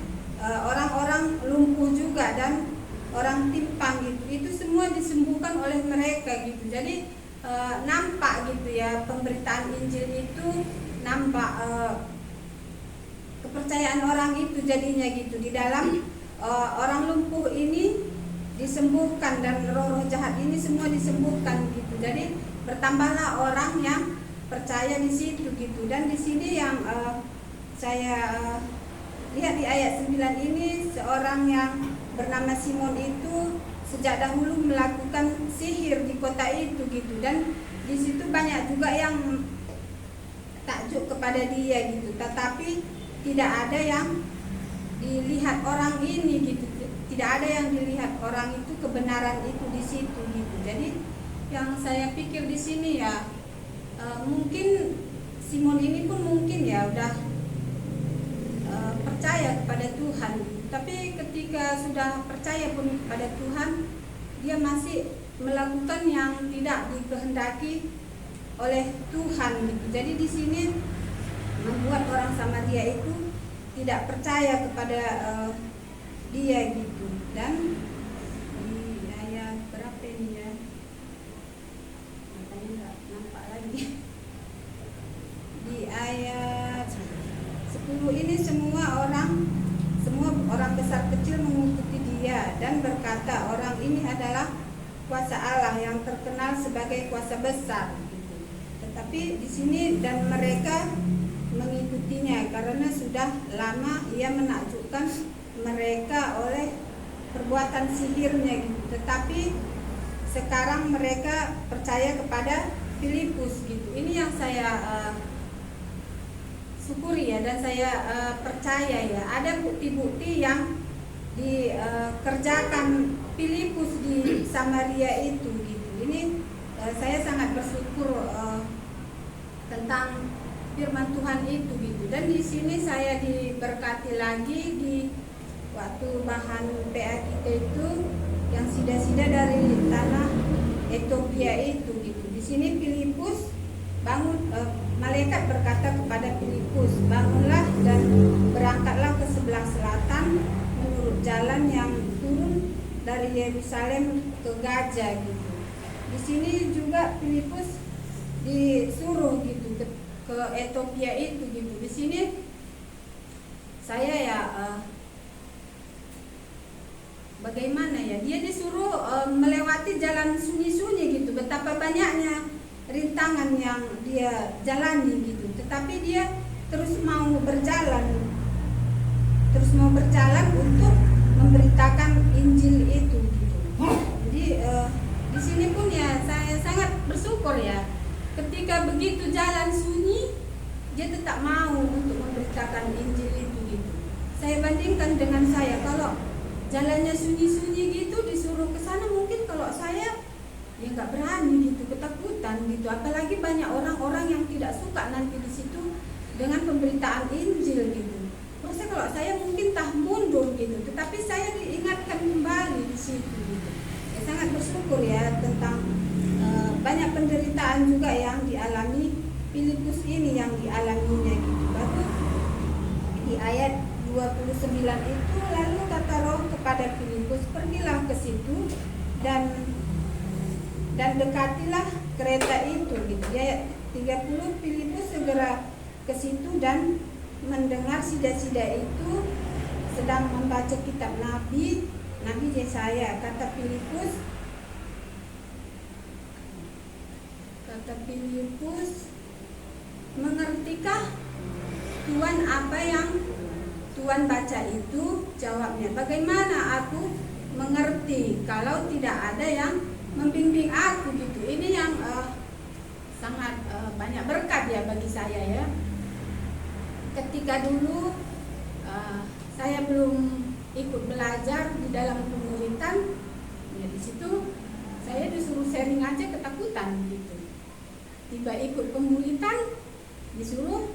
[SPEAKER 6] orang-orang lumpuh juga dan orang timpang gitu. Itu semua disembuhkan oleh mereka gitu. Jadi nampak gitu ya, pemberitaan Injil itu nampak kepercayaan orang itu jadinya gitu. Di dalam orang lumpuh ini disembuhkan dan roh-roh jahat ini semua disembuhkan gitu. Jadi bertambahlah orang yang percaya di situ gitu. Dan di sini yang saya lihat di ayat 9 ini, seorang yang bernama Simon itu sejak dahulu melakukan sihir di kota itu gitu, dan di situ banyak juga yang takjub kepada dia gitu. Tetapi tidak ada yang dilihat orang ini gitu, tidak ada yang dilihat orang itu kebenaran itu di situ gitu. Jadi yang saya pikir di sini ya, mungkin Simon ini pun mungkin ya udah percaya kepada Tuhan, tapi ketika sudah percaya pun kepada Tuhan, dia masih melakukan yang tidak dikehendaki oleh Tuhan gitu. Jadi di sini membuat orang Samaria itu tidak percaya kepada dia gitu. Dan di ayat berapa ini ya, makanya nggak nampak lagi. Di ayat 10 ini semua orang besar kecil mengikuti dia dan berkata, orang ini adalah kuasa Allah yang terkenal sebagai kuasa besar gitu. Tetapi di sini dan mereka mengikutinya karena sudah lama ia menakjubkan mereka oleh perbuatan sihirnya gitu. Tetapi sekarang mereka percaya kepada Filipus gitu. Ini yang saya syukuri ya, dan saya percaya ya, ada bukti-bukti yang dikerjakan Filipus di Samaria itu gitu. Ini saya sangat bersyukur tentang firman Tuhan itu gitu. Dan di sini saya diberkati lagi di waktu bahan PA kita itu yang sida-sida dari tanah Ethiopia itu gitu. Di sini Filipus bangun, malaikat berkata kepada Filipus, bangunlah dan berangkatlah ke sebelah selatan menurut jalan yang turun dari Yerusalem ke Gaza gitu. di sini juga Filipus disuruh gitu ke Ethiopia itu gitu. Di sini saya ya bagaimana ya, dia disuruh melewati jalan sunyi-sunyi gitu. Betapa banyaknya rintangan yang dia jalani gitu, tetapi dia terus mau berjalan untuk memberitakan Injil itu gitu. Jadi di sini pun ya saya sangat bersyukur ya, ketika begitu jalan sunyi dia tetap mau untuk memberitakan Injil itu gitu. Saya bandingkan dengan saya, kalau jalannya sunyi-sunyi gitu disuruh ke sana, mungkin kalau saya ya nggak berani gitu, ketakutan gitu. Apalagi banyak orang-orang yang tidak suka nanti di situ dengan pemberitaan Injil gitu. Terus kalau saya mungkin mundur gitu, tetapi saya diingatkan kembali di situ gitu. Ya, sangat bersyukur ya tentang banyak penderitaan juga yang dialami Filipus ini, yang dialaminya gitu. Baru di ayat 29 itu, lalu kata Roh kepada Filipus, pergilah ke situ dan dekatilah kereta itu gitu. Di ayat 30, Filipus segera ke situ dan mendengar sida-sida itu sedang membaca kitab Nabi Yesaya. Kata Filipus, mengertikah Tuhan apa yang Tuhan baca itu? Jawabnya, bagaimana aku mengerti kalau tidak ada yang membimbing aku gitu. Ini yang sangat banyak berkat ya bagi saya ya. Ketika dulu saya belum ikut belajar di dalam pemuritan, ya di situ saya disuruh sharing aja ketakutan gitu. Tiba ikut pemuritan disuruh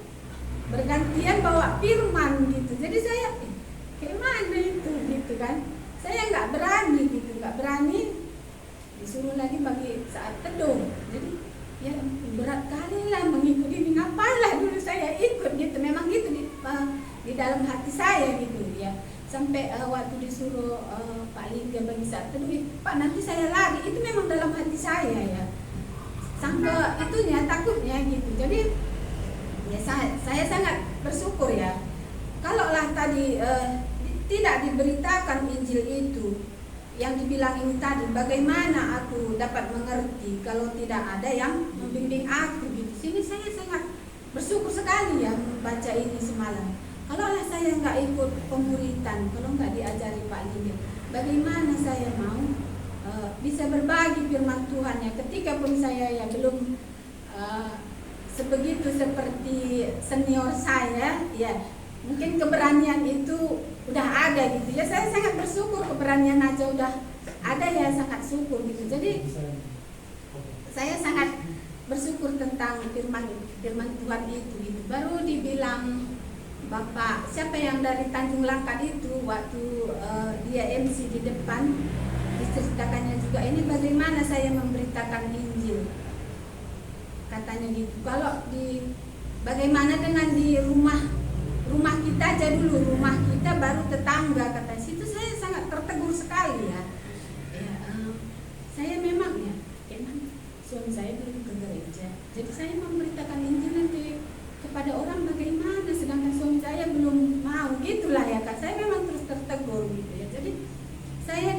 [SPEAKER 6] bergantian bawa firman gitu. Jadi saya kayak mana itu gitu kan. Saya nggak berani gitu, nggak berani. Disuruh lagi bagi saat teduh. Jadi ya berat kali lah mengikuti ini, ngapainlah dulu saya ikut gitu. Memang gitu di dalam hati saya gitu ya. Sampai waktu disuruh Pak Lingga bagi saat teduh, Pak nanti saya lari, itu memang dalam hati saya ya. Sampai itunya takutnya gitu. Jadi ya saya sangat bersyukur ya. Kalaulah tadi tidak diberitakan Injil itu, yang dibilang ini tadi, bagaimana aku dapat mengerti kalau tidak ada yang membimbing aku gitu. Sini saya sangat bersyukur sekali ya membaca ini semalam. Kalaulah saya nggak ikut pemuritan, kalau nggak diajari Pak Lingga, bagaimana saya mau bisa berbagi firman Tuhan ya. Ketika pun saya ya belum sebegitu seperti senior saya ya, mungkin keberanian itu udah ada gitu ya. Saya sangat bersyukur keberanian aja udah ada ya, sangat syukur gitu. Jadi saya sangat bersyukur tentang firman Tuhan itu gitu. Baru dibilang Bapak siapa yang dari Tanjung Langkat itu, waktu dia MC di depan, diceritakannya juga ini bagaimana saya memberitakan Injil. Katanya gitu, kalau bagaimana dengan di rumah kita aja dulu, rumah kita baru tetangga, kata situ. Saya sangat tertegur sekali ya. Saya memang ya, emang suami saya belum ke gereja, jadi saya memberitakan Injil nanti kepada orang bagaimana, sedangkan suami saya belum mau, gitulah ya Kak. Saya memang terus tertegur gitu ya. Jadi saya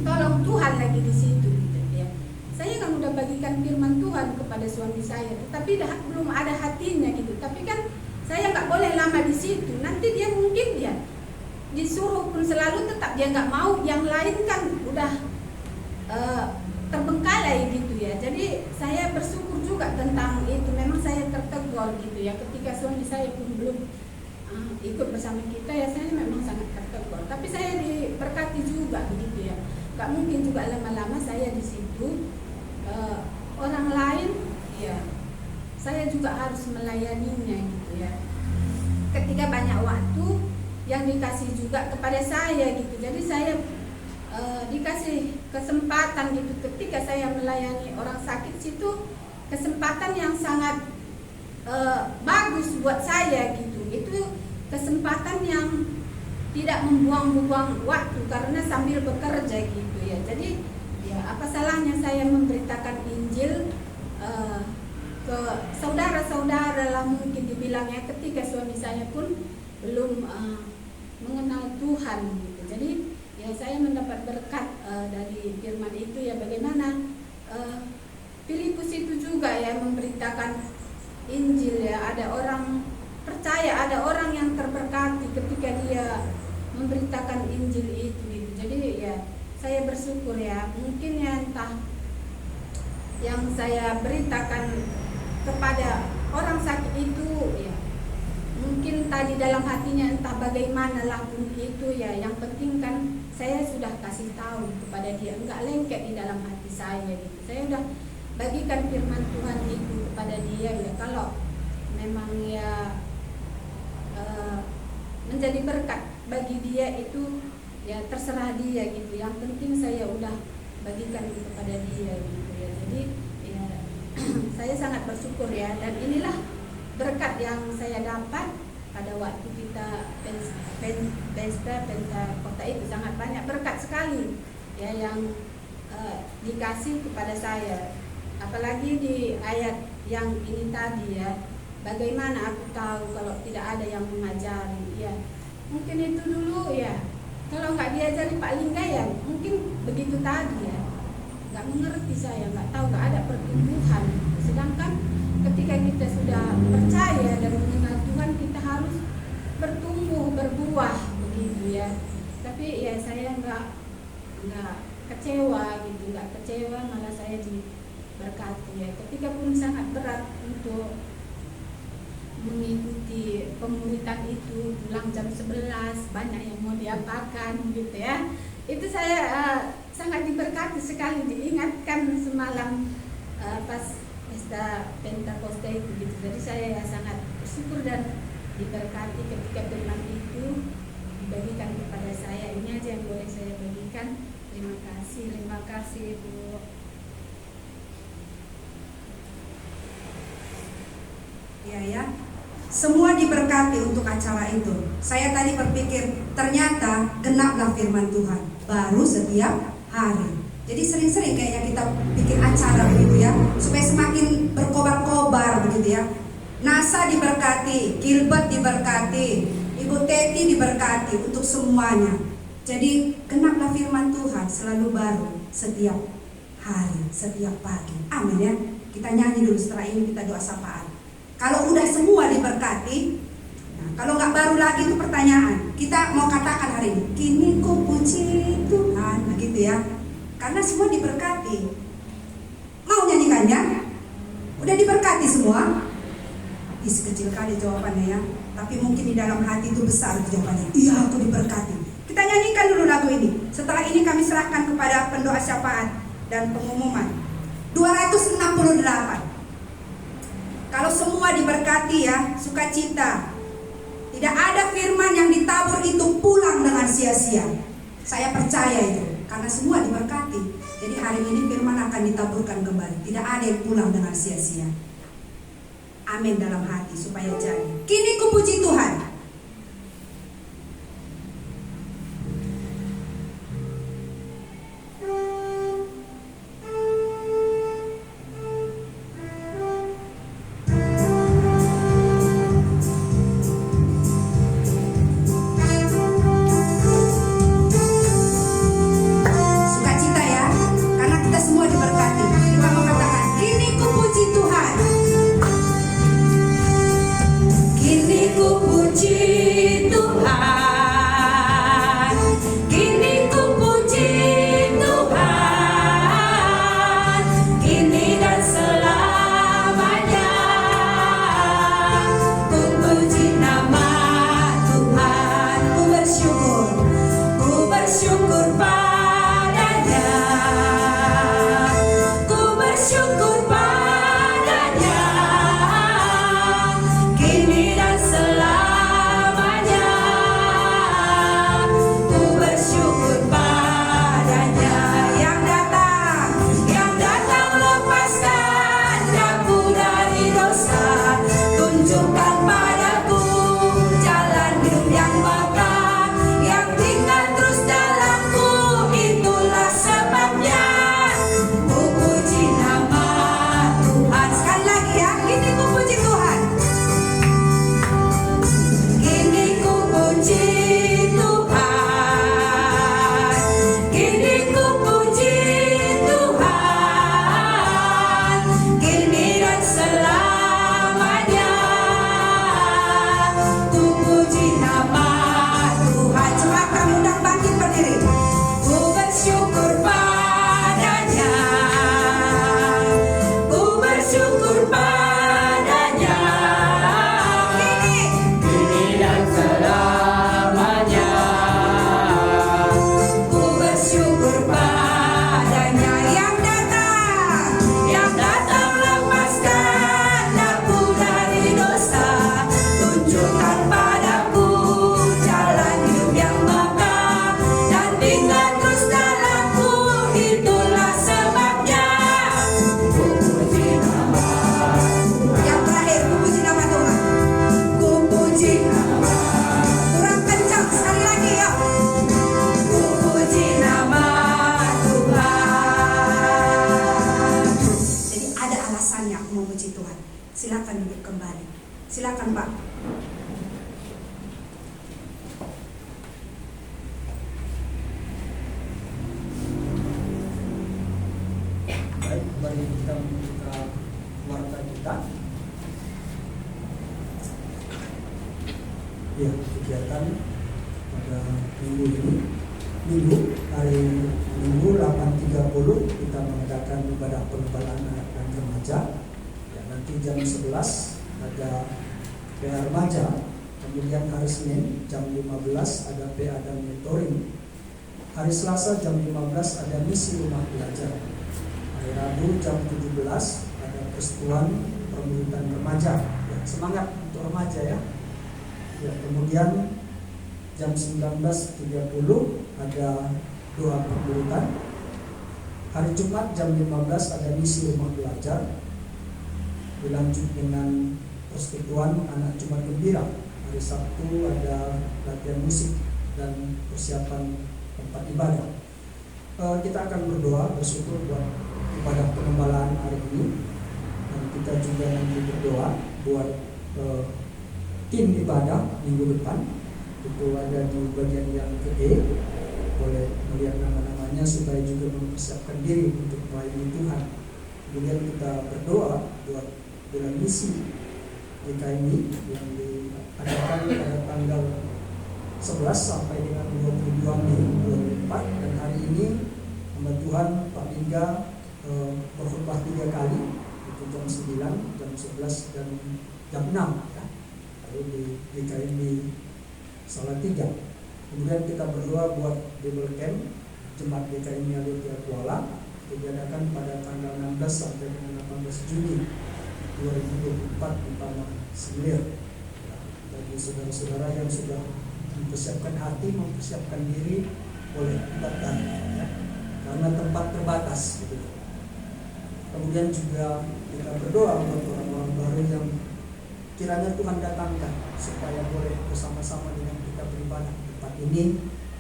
[SPEAKER 6] tolong Tuhan lagi di situ gitu ya. Saya kan udah bagikan firman Tuhan kepada suami saya, tetapi belum ada hatinya gitu. Tapi kan saya nggak boleh lama di situ. Nanti dia mungkin dia disuruh pun selalu tetap dia nggak mau. Yang lain kan udah terbengkalai gitu ya. Jadi saya bersyukur juga tentang itu. Memang saya tertegur gitu ya. Ketika suami saya pun belum ikut bersama kita ya, saya memang sangat tertegur. Tapi saya diberkati juga begitu ya. Nggak mungkin juga lama-lama saya di situ. Orang lain ya saya juga harus melayaninya gitu ya. Ketika banyak waktu yang dikasih juga kepada saya gitu. Jadi saya dikasih kesempatan gitu ketika saya melayani orang sakit situ, kesempatan yang sangat bagus buat saya gitu. Itu kesempatan yang tidak membuang-buang waktu karena sambil bekerja gitu ya. Jadi Ya, apa salahnya saya memberitakan Injil ke saudara-saudara lah, mungkin dibilangnya ketika suami saya pun belum mengenal Tuhan gitu. Jadi ya saya mendapat berkat dari firman itu ya, bagaimana Filipus itu juga ya memberitakan Injil ya, ada orang percaya, ada orang yang terberkati ketika dia memberitakan Injil itu gitu. Jadi ya saya bersyukur ya, mungkin ya entah yang saya beritakan kepada orang sakit itu ya, mungkin tadi dalam hatinya entah bagaimana lah pun itu ya, yang penting kan saya sudah kasih tahu kepada dia, enggak lengket di dalam hati saya gitu. Saya udah bagikan firman Tuhan itu kepada dia ya, kalau memang ya menjadi berkat bagi dia itu ya terserah dia gitu. Yang penting saya udah bagikan itu kepada dia gitu ya. Jadi ya saya sangat bersyukur ya, dan inilah berkat yang saya dapat pada waktu kita pesta kota itu, sangat banyak berkat sekali ya yang dikasih kepada saya. Apalagi di ayat yang ini tadi ya, bagaimana aku tahu kalau tidak ada yang mengajari ya. Mungkin itu dulu ya, kalau nggak diajari Pak Lingga ya mungkin begitu tadi ya, nggak mengerti saya, nggak tahu, nggak ada pertumbuhan. Sedangkan ketika kita sudah percaya dan mengenal Tuhan, kita harus bertumbuh, berbuah begitu ya. Tapi ya saya nggak kecewa gitu, nggak kecewa, malah saya diberkati ya. Ketika pun sangat berat untuk mengikuti pemuritan itu, pulang jam 11, banyak yang mau diapakan gitu ya. Itu saya sangat diberkati sekali, diingatkan semalam pas pesta Pentakosta itu gitu. Jadi saya ya sangat bersyukur dan diberkati ketika firman itu dibagikan kepada saya. Ini aja yang boleh saya bagikan. Terima kasih Bu.
[SPEAKER 1] Ya, semua diberkati untuk acara itu. Saya tadi berpikir ternyata genaplah firman Tuhan baru setiap hari. Jadi sering-sering kayaknya kita bikin acara begitu ya, supaya semakin berkobar-kobar begitu ya. Nasa diberkati, Gilbert diberkati, Ibu Teti diberkati, untuk semuanya. Jadi genaplah firman Tuhan selalu baru setiap hari, setiap pagi. Amin ya. Kita nyanyi dulu, setelah ini kita doa sapaan. Kalau udah semua diberkati, nah, kalau nggak baru lagi itu pertanyaan. Kita mau katakan hari ini, kini ku puji Tuhan, nah gitu ya. Karena semua diberkati. Mau nyanyikannya? Udah diberkati semua? Kecil kali jawabannya ya. Tapi mungkin di dalam hati itu besar jawabannya. Iya, aku diberkati. Kita nyanyikan dulu lagu ini. Setelah ini kami serahkan kepada pendoa syafaat dan pengumuman. 268. Kalau semua diberkati ya, sukacita. Tidak ada firman yang ditabur itu pulang dengan sia-sia. Saya percaya itu, karena semua diberkati. Jadi hari ini firman akan ditaburkan kembali. Tidak ada yang pulang dengan sia-sia. Amin dalam hati supaya jadi. Kini ku puji Tuhan. Puji kembali. Silakan Pak.
[SPEAKER 7] Baik, mari kita membuka warta kita. Ya, kegiatan pada minggu ini, hari Minggu 8.30 kita mengadakan ibadah penebalan anak dan remaja. Ya, nanti jam 11 ada PA remaja. Kemudian hari Senin jam 15 ada PA dan mentoring. Hari Selasa jam 15 ada misi rumah belajar. Hari Rabu jam 17 ada persekutuan permulitan remaja. Ya, semangat untuk remaja ya. Ya, kemudian jam 19.30 ada doa permulitan. Hari Jumat jam 15 ada misi rumah belajar. Dilanjut dengan persekutuan anak Jumat Gembira. Hari Sabtu ada latihan musik dan persiapan tempat ibadah. Kita akan berdoa bersyukur buat ibadah penembalaan hari ini, dan kita juga nanti berdoa buat tim ibadah minggu depan. Itu ada di bagian yang ke boleh melihat nama-namanya supaya juga mempersiapkan diri untuk melayani Tuhan. Kemudian kita berdoa buat bulan misi GKMI yang diadakan pada tanggal 11 sampai dengan 22 Mei 2024, dan hari ini hamba Tuhan Pak Bingga berkhotbah 3 kali, itu jam 9, jam 11 dan jam 6 ya. Lalu di GKMI Salatiga. Kemudian kita berdoa buat Bible Camp Jemaat GKMI Alitia Kuala, itu diadakan pada tanggal 16 sampai dengan 18 Juni 2024 di Taman Semelir. Bagi saudara-saudara yang sudah mempersiapkan hati, mempersiapkan diri, boleh datang ya, karena tempat terbatas gitu. Kemudian juga kita berdoa buat orang-orang baru yang kiranya Tuhan datangkan supaya boleh bersama-sama dengan kita beribadah di tempat ini,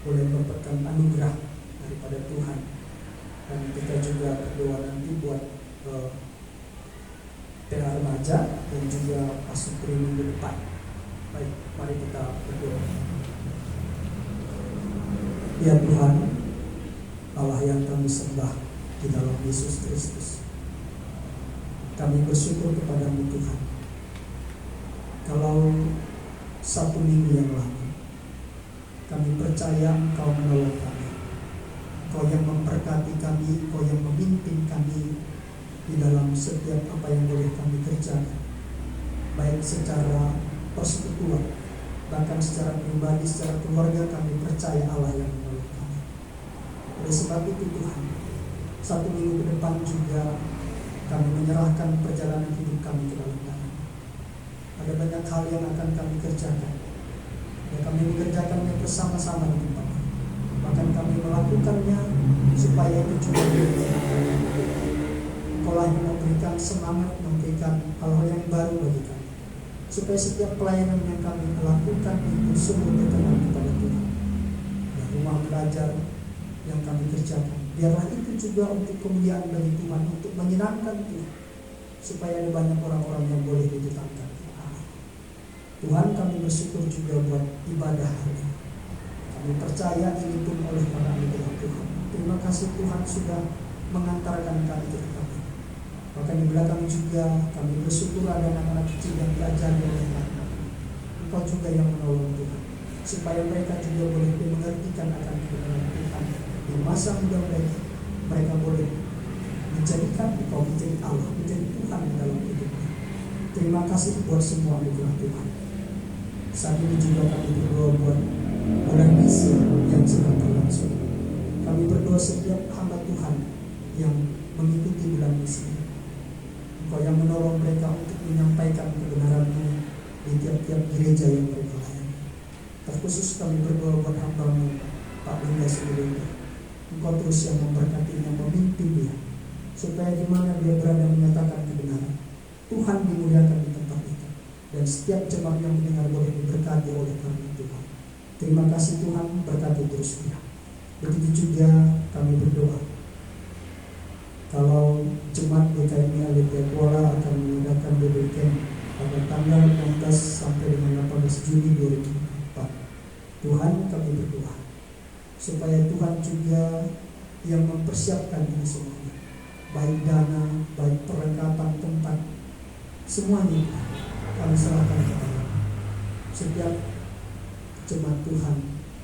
[SPEAKER 7] boleh mendapatkan anugerah daripada Tuhan. Dan kita juga berdoa nanti buat PA remaja dan juga pasutri minggu depan. Baik, mari kita berdoa. Ya Tuhan, Allah yang kami sembah di dalam Yesus Kristus, kami bersyukur kepada-Mu Tuhan. Kalau 1 minggu yang lalu kami percaya Engkau menolong kami, Engkau yang memberkati kami, Engkau yang memimpin kami di dalam setiap apa yang boleh kami kerjakan, baik secara persekutuan, bahkan secara pribadi, secara keluarga. Kami percaya Allah yang menolong kami. Oleh sebab itu Tuhan, 1 minggu ke depan juga kami menyerahkan perjalanan hidup kami ke dalam Tangan. Ada banyak hal yang akan kami kerjakan, dan kami mengerjakannya bersama-sama di tempat ini. Bahkan kami melakukannya supaya itu juga Engkaulah yang memberikan semangat, memberikan hal-hal yang baru bagi kami, supaya setiap pelayanan yang kami lakukan itu sungguh berkenan kepada Tuhan. Dan rumah belajar yang kami kerjakan, biarlah itu juga untuk kemuliaan bagi Tuhan, untuk menyenangkan Tuhan, supaya ada banyak orang-orang yang boleh didatangkan. Tuhan, kami bersyukur juga buat ibadah hari ini. Kami percaya ini pun oleh para anugerah Tuhan. Terima kasih Tuhan sudah mengantarkan kami ke tempat ini. Bahkan di belakang juga kami bersyukur ada anak-anak kecil yang belajar oleh Tuhan. Engkau juga yang menolong Tuhan, supaya mereka juga boleh mengertikan akan kebenaran Tuhan. Di masa muda mereka boleh menjadikan Engkau menjadi Allah, menjadi Tuhan di dalam hidupnya. Terima kasih buat semua anugerah Tuhan. Saat ini juga kami berdoa buat bulan misi yang sedang berlangsung. Kami berdoa setiap hamba Tuhan yang mengikuti bulan misi. Engkau yang menolong mereka untuk menyampaikan kebenaran-Mu di tiap-tiap gereja yang mereka layani. Terkhusus kami berdoa buat hamba-Mu Pak Bingga sebelumnya. Engkau terus yang memberkatinya, memimpin dia, supaya di mana dia berada menyatakan kebenaran, Tuhan dimuliakan di tempat itu, dan setiap jemaat yang mendengar boleh diberkati oleh karena Tuhan. Terima kasih Tuhan, berkati terus dia. Begitu juga kami berdoa, kalau jemaat GKMI Alitia Kuala akan mengadakan Bible Camp pada Tuhan, kami berdoa supaya Tuhan juga yang mempersiapkan ini semuanya, baik dana, baik perlengkapan tempat, semuanya kami serahkan kepada setiap jemaat Tuhan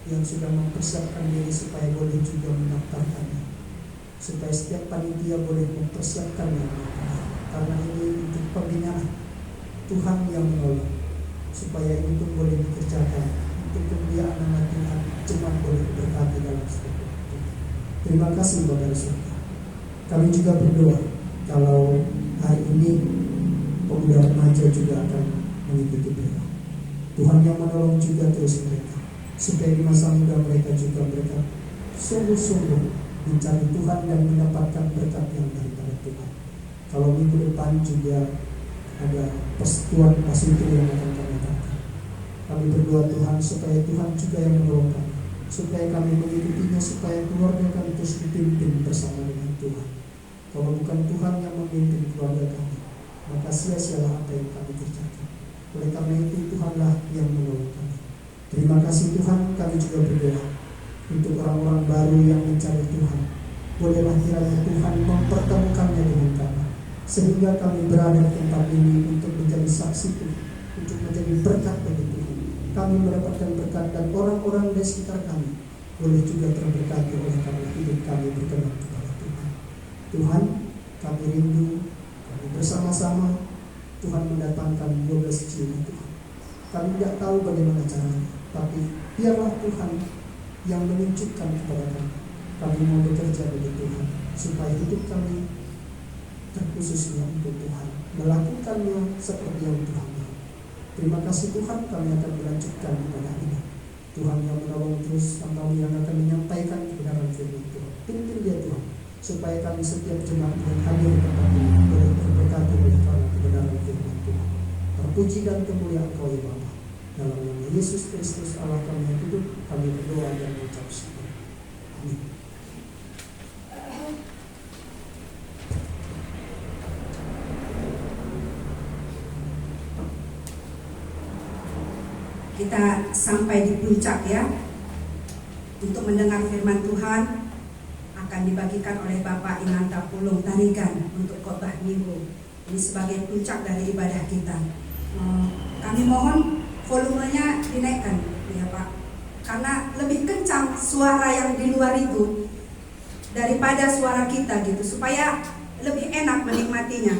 [SPEAKER 7] yang sudah mempersiapkan diri supaya boleh juga mendaftarkannya, supaya setiap panitia boleh mempersiapkannya, karena ini untuk pembinaan Tuhan yang menolong, supaya ini pun boleh dikerjakan untuk kemuliaan nama Tuhan, jemaat boleh berkati dalam setiap waktu. Terima kasih Bapak Surga. Kami juga berdoa kalau hari ini pemuda remaja juga akan mengikuti mereka. Tuhan yang menolong juga terus mereka, supaya di masa muda mereka juga mereka sungguh-sungguh mencari Tuhan dan mendapatkan berkat yang daripada Tuhan. Kalau minggu depan juga ada persekutuan pastor yang akan kami datang. Kami berdoa Tuhan supaya Tuhan juga yang menolong kami, supaya kami mengikutinya, supaya keluarga kami terus dipimpin bersama dengan Tuhan. Kalau bukan Tuhan yang memimpin keluarga kami, maka sia-sialah apa yang kami kerjakan. Oleh karena itu Tuhanlah yang menolong kami. Terima kasih Tuhan. Kami juga berdoa untuk orang-orang baru yang mencari Tuhan. Bolehlah kiranya Tuhan mempertemukannya dengan kami, sehingga kami berada di tempat ini untuk menjadi saksi Tuhan, untuk menjadi berkat bagi Tuhan. Kami mendapatkan berkat dan orang-orang di sekitar kami boleh juga terberkati oleh karena hidup kami berkenan kepada Tuhan. Tuhan, kami rindu, kami bersama-sama Tuhan mendatangkan 12 jiwa Tuhan. Kami tidak tahu bagaimana caranya, tapi biarlah Tuhan yang menunjukkan kepada kami. Kami mau bekerja bagi Tuhan, supaya hidup kami terkhususnya untuk Tuhan, melakukannya seperti yang Tuhan mau. Terima kasih Tuhan, kami akan melanjutkan ibadah ini. Tuhan yang menolong terus, kami yang akan menyampaikan kebenaran firman Tuhan. Pimpin dia Tuhan, supaya kami setiap jemaat yang hadir di tempat ini boleh terberkati oleh kebenaran firman Tuhan. Terpuji dan kemuliaan Kau ya Bapa. Dalam nama Yesus Kristus Allah kami yang hidup, kami berdoa dan mengucap syukur. Amin.
[SPEAKER 1] Kita sampai di puncak ya, untuk mendengar firman Tuhan akan dibagikan oleh Bapak Inanta Pulung Tarigan untuk khotbah minggu. Ini sebagai puncak dari ibadah kita. Kami mohon volumenya dinaikkan ya Pak, karena lebih kencang suara yang di luar itu daripada suara kita gitu, supaya lebih enak menikmatinya.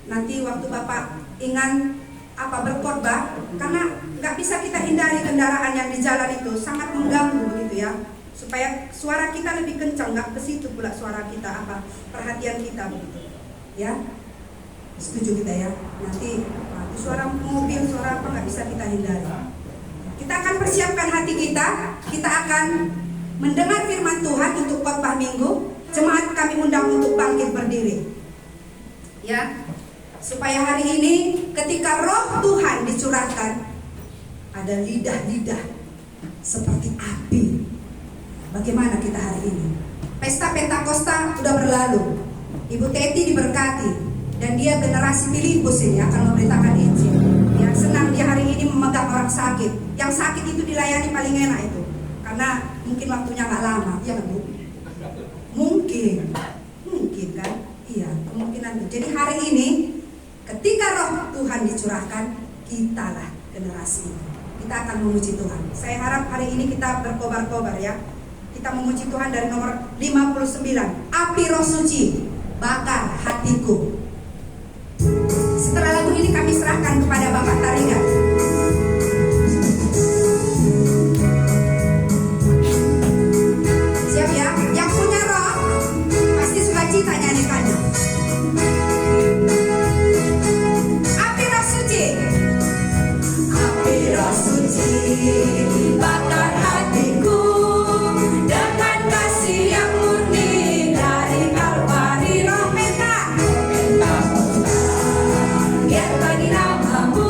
[SPEAKER 1] Nanti waktu Bapak ingin berkhotbah, karena nggak bisa kita hindari kendaraan yang di jalan itu sangat mengganggu begitu ya, supaya suara kita lebih kencang, nggak ke situ pula suara kita perhatian kita begitu ya. Setuju kita ya? Nanti suara mobil, suara apa nggak bisa kita hindari. Kita akan persiapkan hati kita akan mendengar firman Tuhan untuk khotbah minggu. Jemaat kami undang untuk bangkit berdiri ya, supaya hari ini ketika roh Tuhan dicurahkan, ada lidah-lidah seperti api. Bagaimana kita hari ini? Pesta Pentakosta sudah berlalu. Ibu Teti diberkati, dan dia generasi Filipus ini akan memberitakan Injil. Ya, senang dia hari ini memegang orang sakit. Yang sakit itu dilayani paling enak itu, karena mungkin waktunya nggak lama, ya kan Bu? Mungkin kan? Iya, kemungkinan itu. Jadi hari ini ketika roh Tuhan dicurahkan, kitalah generasi itu. Kita akan memuji Tuhan. Saya harap hari ini kita berkobar-kobar ya. Kita memuji Tuhan dari nomor 59. Api Roh Suci bakar hatiku. Setelah lagu ini kami serahkan kepada Bapak Tarigan. Siap ya? Yang punya roh pasti suka cita nyanyikannya. Api Roh Suci. Api Roh Suci bakar hatiku dengan kasih yang murni dari Kalvari. Roh Penta biar bagi namamu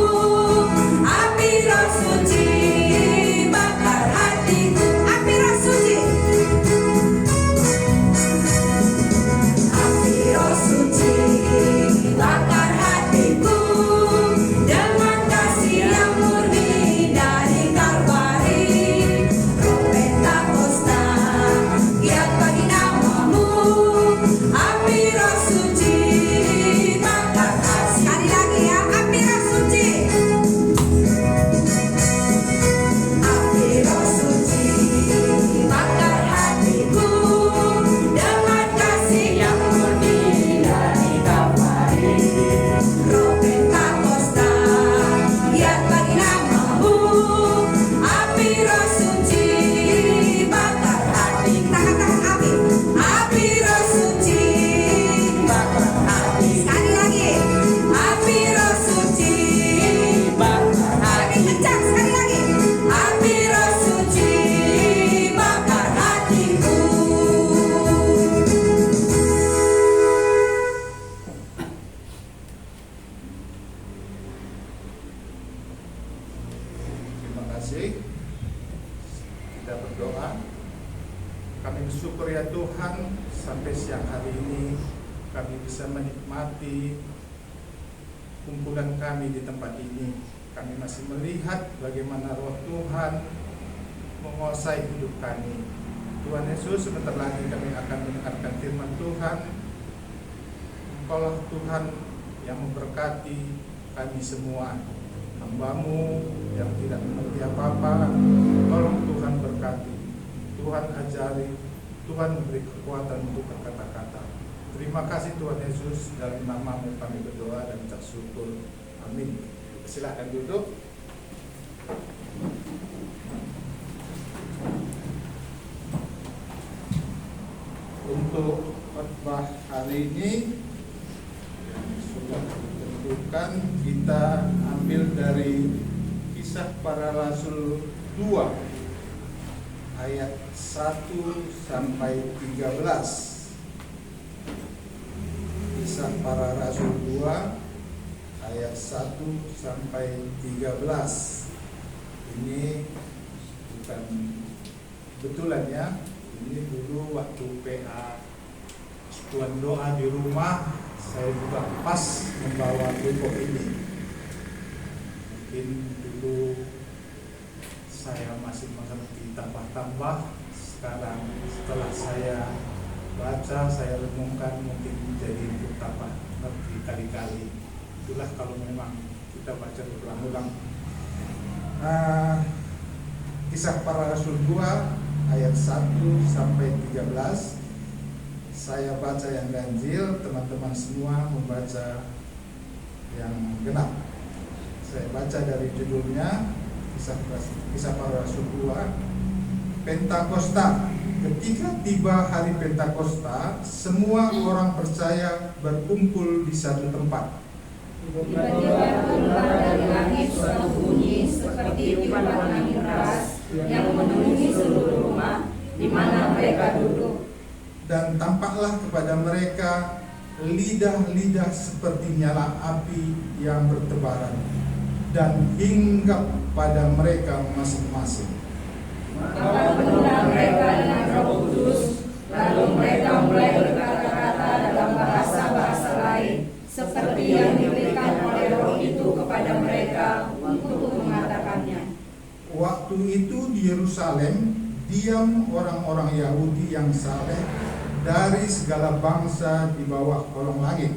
[SPEAKER 2] ini kami bisa menikmati kumpulan kami di tempat ini. Kami masih melihat bagaimana Roh Tuhan menguasai hidup kami. Tuhan Yesus, sebentar lagi kami akan mendengarkan firman Tuhan. Engkaulah Tuhan yang memberkati kami semua. Hamba-Mu yang tidak mengerti apa-apa, tolong Tuhan berkati, Tuhan ajari, Tuhan memberi kekuatan untuk berkata-kata. Terima kasih Tuhan Yesus, dalam nama-Mu kami berdoa dan ucap syukur. Amin. Silakan duduk. Untuk khotbah hari ini yang sudah ditentukan, kita ambil dari Kisah Para Rasul 2 ayat 1 sampai 13. Kisah Para Rasul 2 ayat 1 sampai 13. Ini bukan betulan ya. Ini dulu waktu PA Tuan doa di rumah, saya juga pas membawa buku ini. Mungkin dulu saya masih mengerti tambah-tambah. Sekarang setelah saya baca, saya renungkan, mungkin jadi tambah ngerti kali-kali. Itulah kalau memang kita baca berulang-ulang. Kisah Para Rasul 2 ayat 1 sampai 13. Saya baca yang ganjil, teman-teman semua membaca yang genap. Saya baca dari judulnya Kisah Para Rasul 2. Pentakosta. Ketika tiba hari Pentakosta, semua orang percaya berkumpul di satu tempat.
[SPEAKER 3] Tiba-tiba keluar dari langit suatu bunyi seperti tiupan angin keras yang memenuhi seluruh rumah di mana mereka duduk.
[SPEAKER 2] Dan tampaklah kepada mereka lidah-lidah seperti nyala api yang bertebaran dan hinggap pada mereka masing-masing.
[SPEAKER 3] Maka penuhlah mereka dengan Roh Kudus, lalu mereka mulai berkata-kata dalam bahasa-bahasa lain, seperti yang diberikan oleh Roh itu kepada mereka untuk mengatakannya.
[SPEAKER 2] Waktu itu di Yerusalem diam orang-orang Yahudi yang saleh dari segala bangsa di bawah kolong langit.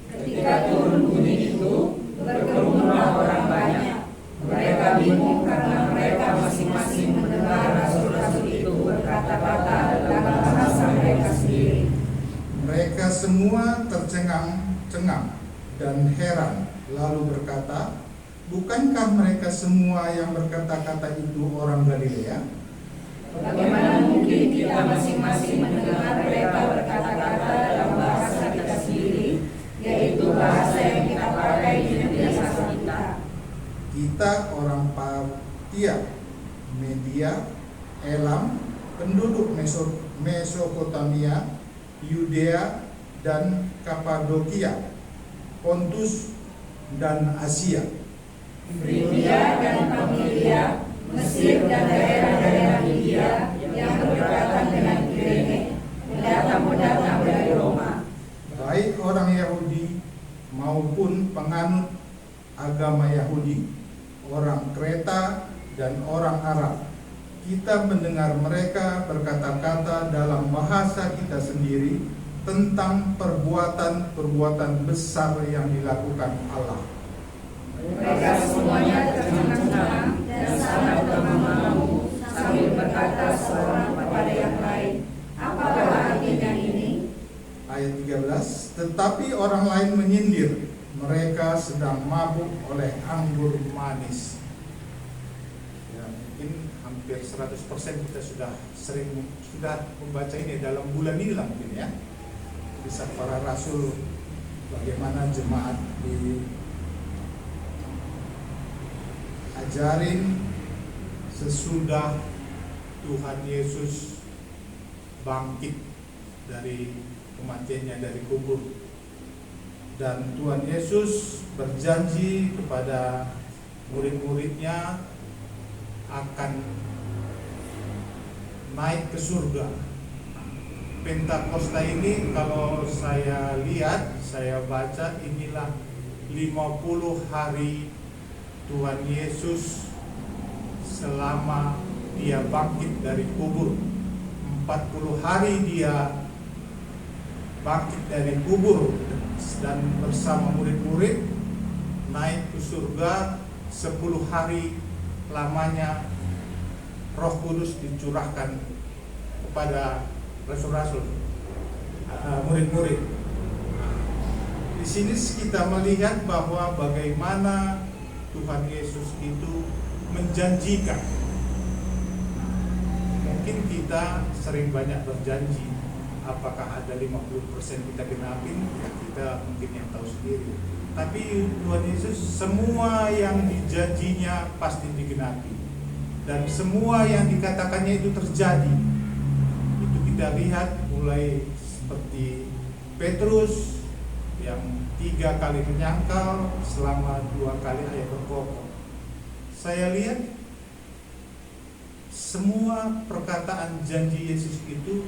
[SPEAKER 3] Ketika turun bunyi itu, berkerumunlah orang banyak. Mereka bingung karena mereka masing-masing mendengar rasul-rasul itu berkata-kata dalam bahasa mereka sendiri.
[SPEAKER 2] Mereka semua tercengang-cengang dan heran, lalu berkata, bukankah mereka semua yang berkata-kata itu orang Galilea?
[SPEAKER 3] Bagaimana mungkin kita masing-masing mendengar mereka berkata-kata dalam bahasa kita sendiri, yaitu bahasa yang kita pakai di negeri asal kita.
[SPEAKER 2] Kita orang Partia, Media, Elam, penduduk Mesopotamia, Yudea dan Kapadokia, Pontus dan Asia,
[SPEAKER 3] Frigia dan Pamfilia, Mesir dan daerah-daerah India yang berdekatan dengan Kirene, pendatang-pendatang dari Roma.
[SPEAKER 2] baik orang Yahudi maupun penganut agama Yahudi, orang Kreta dan orang Arab. Kita mendengar mereka berkata-kata dalam bahasa kita sendiri tentang perbuatan-perbuatan besar yang dilakukan Allah.
[SPEAKER 3] Mereka semuanya tercengang-cengang dan sangat termangu sambil berkata seorang kepada yang lain, apakah artinya ini?
[SPEAKER 2] Ayat 13, tetapi orang lain menyindir, mereka sedang mabuk oleh anggur manis. Ya, mungkin hampir 100% kita sudah membaca ini dalam bulan ini lah mungkin ya. Kisah Para Rasul, bagaimana jemaat diajarin sesudah Tuhan Yesus bangkit dari kematiannya dari kubur, dan Tuhan Yesus berjanji kepada murid-muridnya akan naik ke surga.
[SPEAKER 8] Pentakosta ini kalau saya lihat, saya baca, inilah 50 hari Tuhan Yesus selama dia bangkit dari kubur. 40 hari dia bangkit dari kubur dan bersama murid-murid naik ke surga. 10 hari lamanya Roh Kudus dicurahkan kepada rasul-rasul, murid-murid. Di sini kita melihat bahwa bagaimana Tuhan Yesus itu menjanjikan. Mungkin kita sering banyak berjanji, apakah ada 50% kita genapin, kita mungkin yang tahu sendiri. Tapi Tuhan Yesus semua yang dijanjinya pasti digenapi, dan semua yang dikatakannya itu terjadi. Itu kita lihat mulai seperti Petrus yang 3 kali menyangkal selama 2 kali ayat berkokoh. Saya lihat semua perkataan janji Yesus itu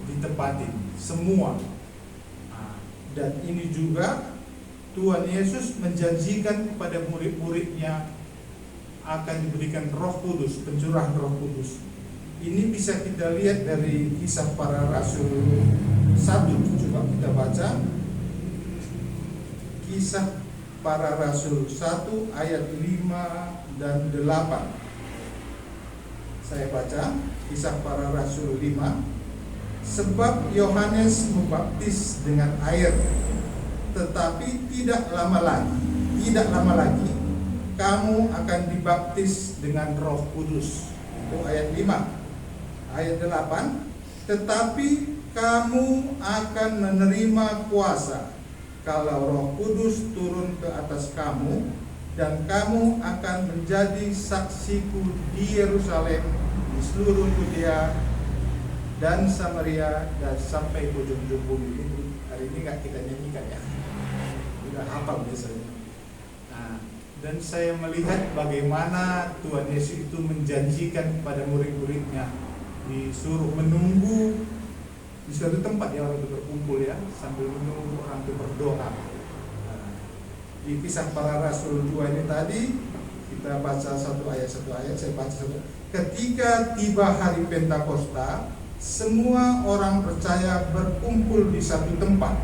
[SPEAKER 8] ditepatin semua. Dan ini juga Tuhan Yesus menjanjikan kepada murid-muridnya akan diberikan Roh Kudus, pencurahan Roh Kudus. Ini bisa kita lihat dari Kisah Para Rasul 1. Coba kita baca Kisah Para Rasul 1 ayat 5 dan 8. Saya baca Kisah Para Rasul 5. Sebab Yohanes membaptis dengan air, tetapi tidak lama lagi kamu akan dibaptis dengan Roh Kudus. Itu ayat 5. Ayat 8, tetapi kamu akan menerima kuasa kalau Roh Kudus turun ke atas kamu, dan kamu akan menjadi saksiku di Yerusalem, di seluruh Yudea dan Samaria, dan sampai ujung-ujung bumi. Itu hari ini nggak kita nyanyikan ya, udah hafal biasanya. Nah, dan saya melihat bagaimana Tuhan Yesus itu menjanjikan kepada murid-muridnya, disuruh menunggu di suatu tempat ya, orang itu berkumpul ya, sambil menunggu orang itu berdoa. Nah, di Kisah Para Rasul 2 ini tadi kita baca satu ayat, saya baca satu. Ketika tiba hari Pentakosta, semua orang percaya berkumpul di satu tempat.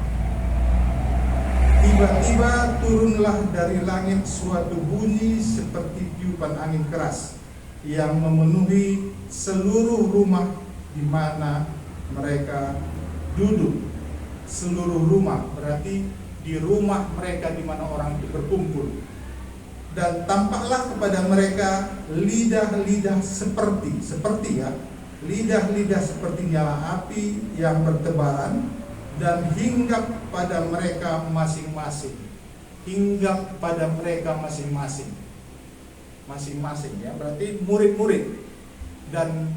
[SPEAKER 8] Tiba-tiba turunlah dari langit suatu bunyi seperti tiupan angin keras yang memenuhi seluruh rumah di mana mereka duduk. Seluruh rumah berarti di rumah mereka di mana orang itu berkumpul. Dan tampaklah kepada mereka lidah-lidah seperti lidah-lidah seperti nyala api yang bertebaran, dan hinggap pada mereka masing-masing. Hinggap pada mereka masing-masing ya, berarti murid-murid, dan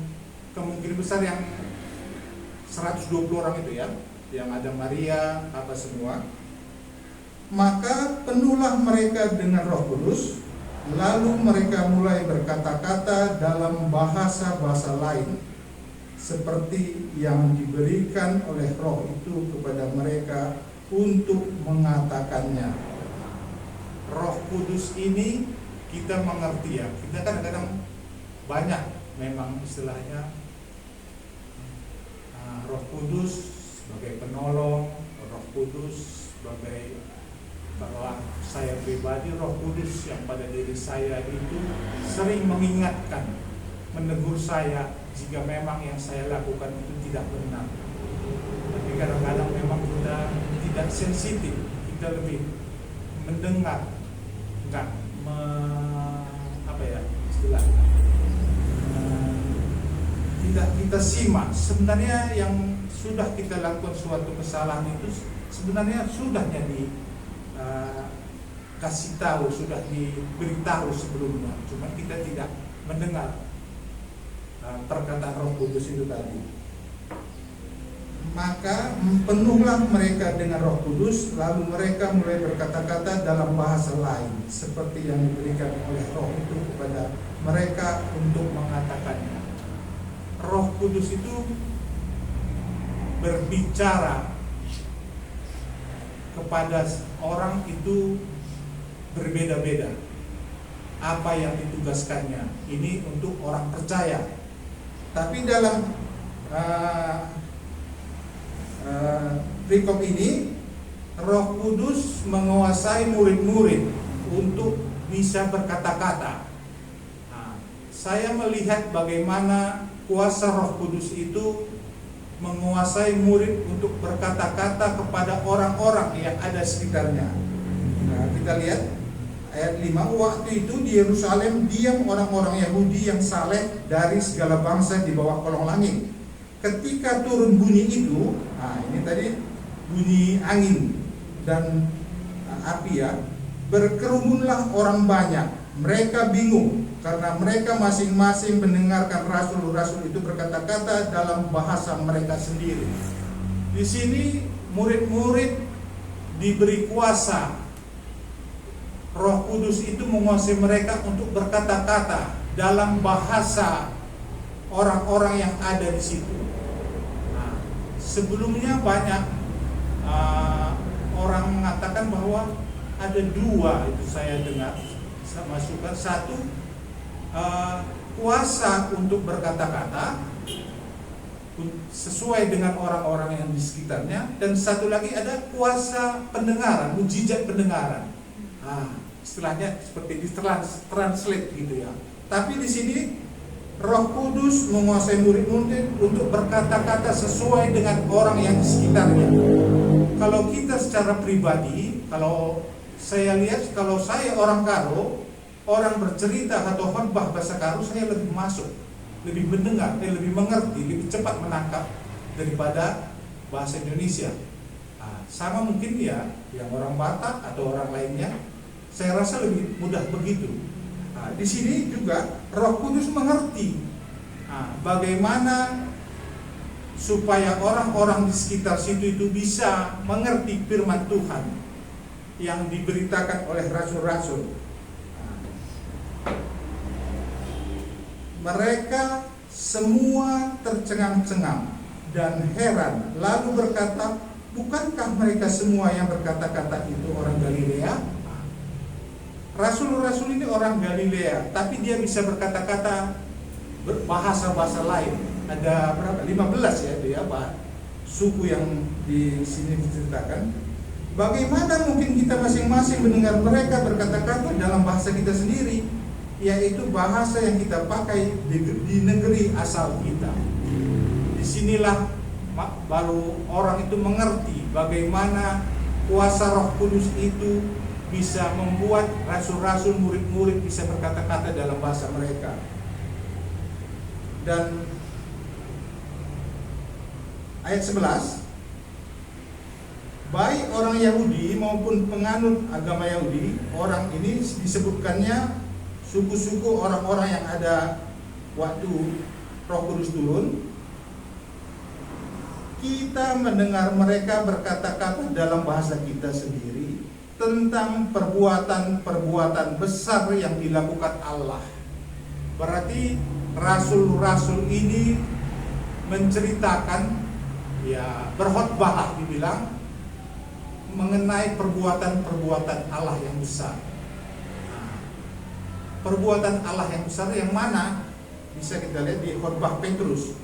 [SPEAKER 8] kemungkinan besar yang 120 orang itu ya, yang ada Maria apa semua. Maka penuhlah mereka dengan Roh Kudus, lalu mereka mulai berkata-kata dalam bahasa-bahasa lain, seperti yang diberikan oleh Roh itu kepada mereka untuk mengatakannya. Roh Kudus ini kita mengerti ya, kita kadang-kadang banyak memang istilahnya Roh Kudus sebagai penolong, Roh Kudus sebagai, bahwa saya pribadi Roh Kudus yang pada diri saya itu sering mengingatkan, menegur saya jika memang yang saya lakukan itu tidak benar. Tapi kadang-kadang memang kita tidak sensitif, kita lebih mendengar, enggak tidak kita simak. Sebenarnya yang sudah kita lakukan suatu kesalahan itu sebenarnya sudahnya kasih tahu, sudah diberitahu sebelumnya, cuma kita tidak mendengar perkataan Roh Kudus itu tadi. Maka penuhlah mereka dengan Roh Kudus, lalu mereka mulai berkata-kata dalam bahasa lain, seperti yang diberikan oleh Roh itu kepada mereka untuk mengatakannya. Roh Kudus itu berbicara kepada orang itu berbeda-beda apa yang ditugaskannya. Ini untuk orang percaya. Tapi dalam perikop ini Roh Kudus menguasai murid-murid untuk bisa berkata-kata. Nah, saya melihat bagaimana kuasa Roh Kudus itu menguasai murid untuk berkata-kata kepada orang-orang yang ada sekitarnya. Nah, kita lihat ayat 5, waktu itu di Yerusalem diam orang-orang Yahudi yang saleh dari segala bangsa di bawah kolong langit. Ketika turun bunyi itu, nah ini tadi bunyi angin dan api ya, berkerumunlah orang banyak. Mereka bingung karena mereka masing-masing mendengarkan rasul-rasul itu berkata-kata dalam bahasa mereka sendiri. Di sini murid-murid diberi kuasa. Roh Kudus itu menguasai mereka untuk berkata-kata dalam bahasa orang-orang yang ada di situ. Nah, sebelumnya banyak orang mengatakan bahwa ada dua, itu saya dengar masukkan. Satu, kuasa untuk berkata-kata sesuai dengan orang-orang yang di sekitarnya, dan satu lagi ada kuasa pendengaran, mujizat pendengaran. Istilahnya seperti di translate gitu ya. Tapi di sini Roh Kudus menguasai murid-murid untuk berkata-kata sesuai dengan orang yang di sekitarnya. Kalau kita secara pribadi, kalau saya lihat, kalau saya orang Karo, orang bercerita atau khotbah bahasa Karo, saya lebih masuk, lebih mendengar, lebih mengerti, lebih cepat menangkap daripada bahasa Indonesia. Sama mungkin ya, yang orang Batak atau orang lainnya, saya rasa lebih mudah begitu. Di sini juga Roh Kudus mengerti bagaimana supaya orang-orang di sekitar situ itu bisa mengerti firman Tuhan yang diberitakan oleh rasul-rasul. Mereka semua tercengang-cengang dan heran, lalu berkata, bukankah mereka semua yang berkata-kata itu orang Galilea? Rasul-rasul ini orang Galilea, tapi dia bisa berkata-kata bahasa-bahasa lain. Ada berapa? 15 ya dia, suku yang di sini diceritakan. Bagaimana mungkin kita masing-masing mendengar mereka berkata-kata dalam bahasa kita sendiri, yaitu bahasa yang kita pakai di negeri asal kita. Disinilah baru orang itu mengerti bagaimana kuasa Roh Kudus itu bisa membuat rasul-rasul, murid-murid bisa berkata-kata dalam bahasa mereka. Dan ayat 11, baik orang Yahudi maupun penganut agama Yahudi, orang ini disebutkannya suku-suku orang-orang yang ada waktu Roh Kudus turun. Kita mendengar mereka berkata-kata dalam bahasa kita sendiri tentang perbuatan-perbuatan besar yang dilakukan Allah. Berarti rasul-rasul ini menceritakan, ya berkhotbah dibilang, mengenai perbuatan-perbuatan Allah yang besar. Perbuatan Allah yang besar yang mana bisa kita lihat di khotbah Petrus.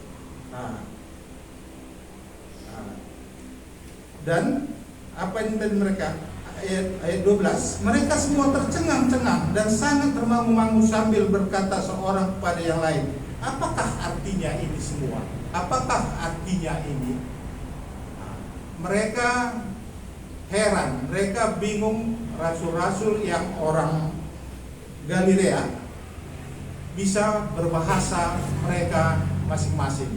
[SPEAKER 8] Dan apa yang tadi mereka, ayat 12, mereka semua tercengang-cengang dan sangat termangu-mangu sambil berkata seorang kepada yang lain, apakah artinya ini semua? Apakah artinya ini? Mereka heran, mereka bingung, rasul-rasul yang orang Galilea bisa berbahasa mereka masing-masing,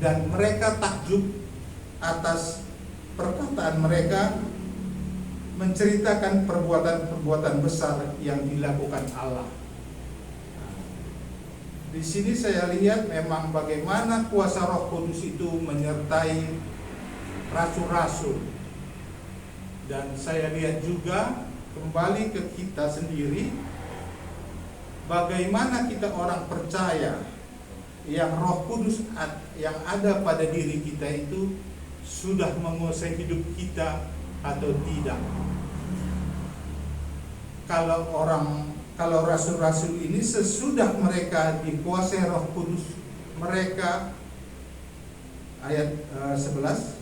[SPEAKER 8] dan mereka takjub atas perkataan mereka menceritakan perbuatan-perbuatan besar yang dilakukan Allah. Di sini saya lihat memang bagaimana kuasa Roh Kudus itu menyertai rasul-rasul. Dan saya lihat juga kembali ke kita sendiri, bagaimana kita orang percaya yang Roh Kudus yang ada pada diri kita itu sudah menguasai hidup kita atau tidak. Kalau rasul-rasul ini sesudah mereka dikuasai Roh Kudus, mereka ayat 11,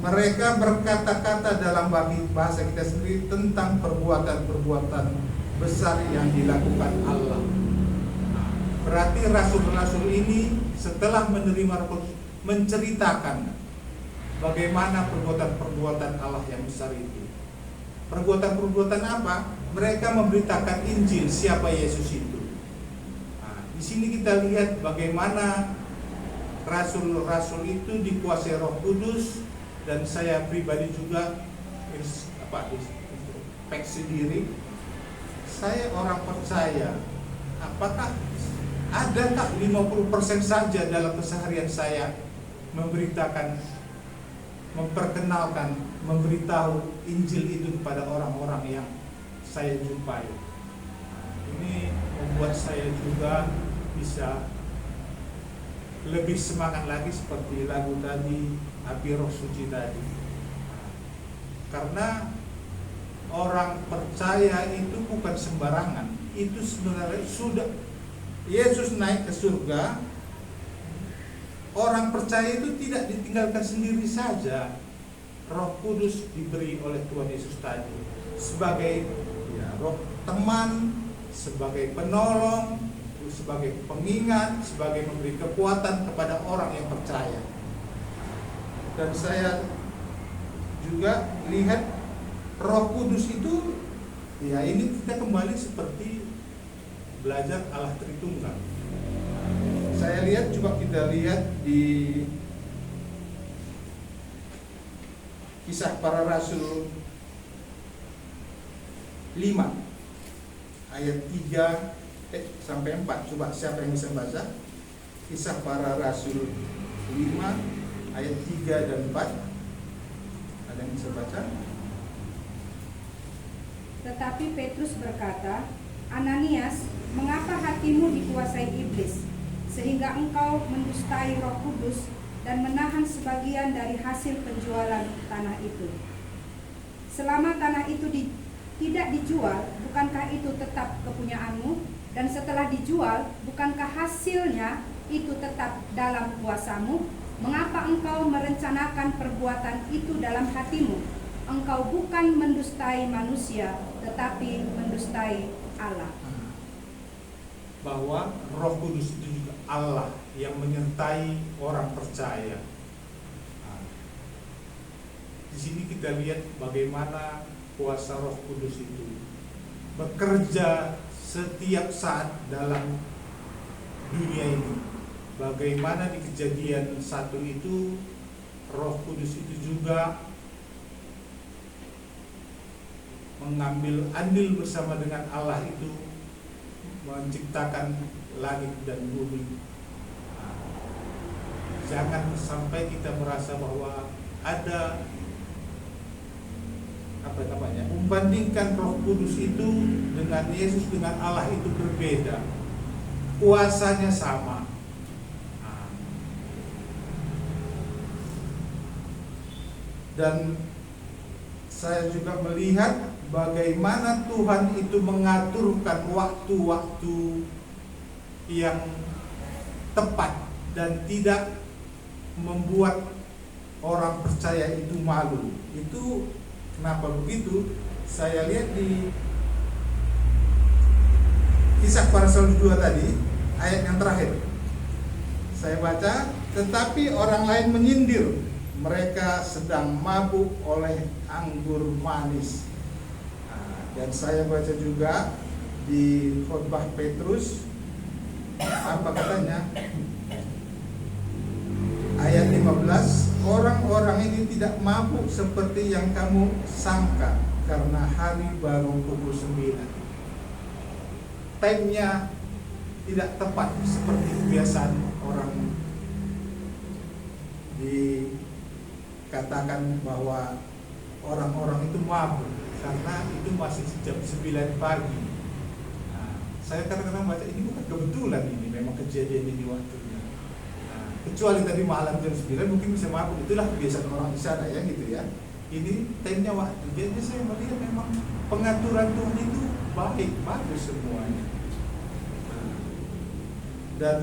[SPEAKER 8] mereka berkata-kata dalam bahasa kita sendiri tentang perbuatan-perbuatan besar yang dilakukan Allah. Berarti rasul-rasul ini setelah menerima Roh Kudus menceritakan bagaimana perbuatan-perbuatan Allah yang besar itu. Perbuatan-perbuatan apa? Mereka memberitakan Injil, siapa Yesus itu. Nah, di sini kita lihat bagaimana rasul-rasul itu dikuasai Roh Kudus, dan saya pribadi juga introspeksi diri. Saya orang percaya, apakah adakah 50% saja dalam keseharian saya memberitakan, memperkenalkan, memberitahu Injil itu kepada orang-orang yang saya jumpai. Ini membuat saya juga bisa lebih semangat lagi seperti lagu tadi, Api Roh Suci tadi. Karena orang percaya itu bukan sembarangan. Itu sebenarnya sudah Yesus naik ke surga. Orang percaya itu tidak ditinggalkan sendiri saja. Roh Kudus diberi oleh Tuhan Yesus tadi sebagai roh teman, sebagai penolong, sebagai pengingat, sebagai memberi kekuatan kepada orang yang percaya. Dan saya juga lihat Roh Kudus itu, ini kita kembali seperti belajar Allah Tritunggal. Saya lihat, coba kita lihat di Kisah Para Rasul 5 ayat 3 sampai 4. Coba siapa yang bisa baca? Kisah Para Rasul 5 ayat 3 dan 4. Ada yang bisa baca?
[SPEAKER 3] Tetapi Petrus berkata, Ananias, mengapa hatimu dikuasai iblis, sehingga engkau mendustai Roh Kudus dan menahan sebagian dari hasil penjualan tanah itu? Selama tanah itu tidak dijual, bukankah itu tetap kepunyaanmu? Dan setelah dijual, bukankah hasilnya itu tetap dalam kuasamu? Mengapa engkau merencanakan perbuatan itu dalam hatimu? Engkau bukan mendustai manusia, tetapi mendustai Allah.
[SPEAKER 8] Bahwa Roh Kudus itu juga Allah yang menyertai orang percaya. Nah, di sini kita lihat bagaimana kuasa Roh Kudus itu bekerja setiap saat dalam dunia ini. Bagaimana di Kejadian 1 itu Roh Kudus itu juga mengambil andil bersama dengan Allah itu menciptakan langit dan bumi. Jangan sampai kita merasa bahwa ada membandingkan Roh Kudus itu dengan Yesus, dengan Allah itu berbeda. Kuasanya sama. Dan saya juga melihat bagaimana Tuhan itu mengaturkan waktu-waktu yang tepat dan tidak membuat orang percaya itu malu. Itu kenapa begitu? Saya lihat di Kisah Para Rasul 2 tadi, ayat yang terakhir. Saya baca, tetapi orang lain menyindir, mereka sedang mabuk oleh anggur manis. Dan saya baca juga di khotbah Petrus, apa katanya? Ayat 15, orang-orang ini tidak mabuk seperti yang kamu sangka, karena hari baru pukul 9. Time-nya tidak tepat seperti kebiasaan orang dikatakan bahwa orang-orang itu mabuk karena itu masih jam 9 pagi. Nah, saya kadang-kadang baca ini bukan kebetulan ini, memang kejadian ini waktunya. Nah, kecuali tadi malam jam 9 mungkin bisa mabuk, itulah kebiasaan orang di sana ya gitu ya. Ini timenya waktu. Jadi saya melihat memang pengaturan Tuhan itu baik, bagus semuanya. Nah, dan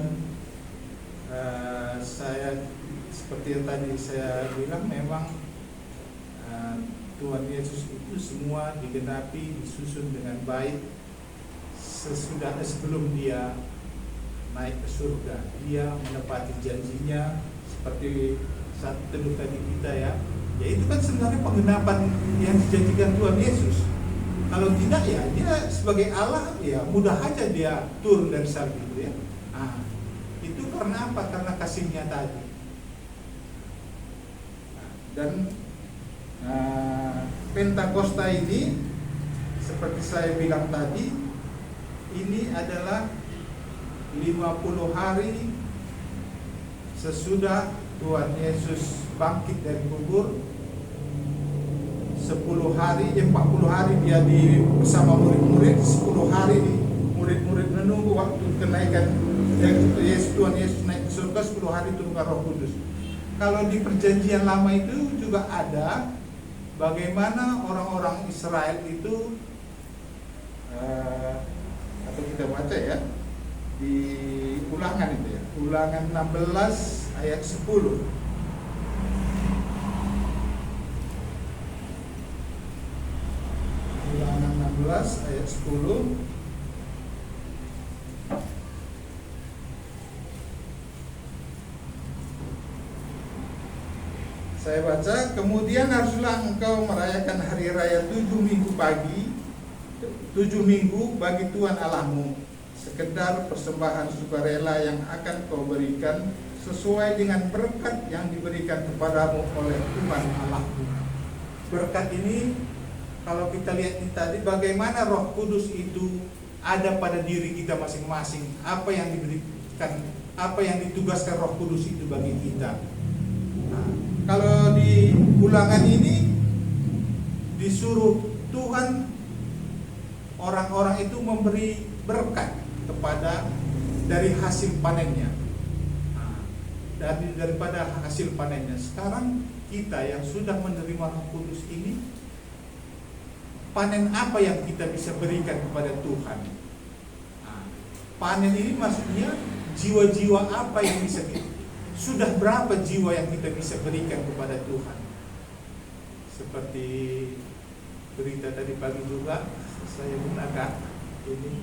[SPEAKER 8] saya seperti yang tadi saya bilang memang Tuhan Yesus itu semua digenapi, disusun dengan baik sebelum dia naik ke surga. Dia menepati janjinya seperti saat teduh tadi kita ya. Ya itu kan sebenarnya penggenapan yang dijanjikan Tuhan Yesus. Kalau tidak ya dia sebagai Allah ya mudah aja dia turun dari salib itu ya. Itu karena apa? Karena kasihnya tadi. Dan Pentakosta ini seperti saya bilang tadi, ini adalah 50 hari sesudah Tuhan Yesus bangkit dari kubur. 40 hari dia bersama murid-murid. 10 hari murid-murid menunggu waktu kenaikan Tuhan Yesus naik ke surga. 10 hari turunkan Roh Kudus. Kalau di perjanjian lama itu juga ada bagaimana orang-orang Israel itu atau kita baca ya di Ulangan itu ya, Ulangan 16 ayat 10. Ulangan 16 ayat 10. Saya baca, kemudian haruslah engkau merayakan hari raya 7 minggu bagi Tuhan Allahmu, sekedar persembahan sukarela yang akan kau berikan sesuai dengan berkat yang diberikan kepadamu oleh Tuhan Allahmu. Berkat ini kalau kita lihat ini tadi bagaimana Roh Kudus itu ada pada diri kita masing-masing, apa yang diberikan, apa yang ditugaskan Roh Kudus itu bagi kita. Kalau di Ulangan ini disuruh Tuhan orang-orang itu memberi berkat kepada dari hasil panennya. Daripada hasil panennya. Sekarang kita yang sudah menerima Roh Kudus ini, panen apa yang kita bisa berikan kepada Tuhan? Panen ini maksudnya jiwa-jiwa apa yang bisa kita, sudah berapa jiwa yang kita bisa berikan kepada Tuhan? Seperti berita tadi pagi juga saya gunakan ini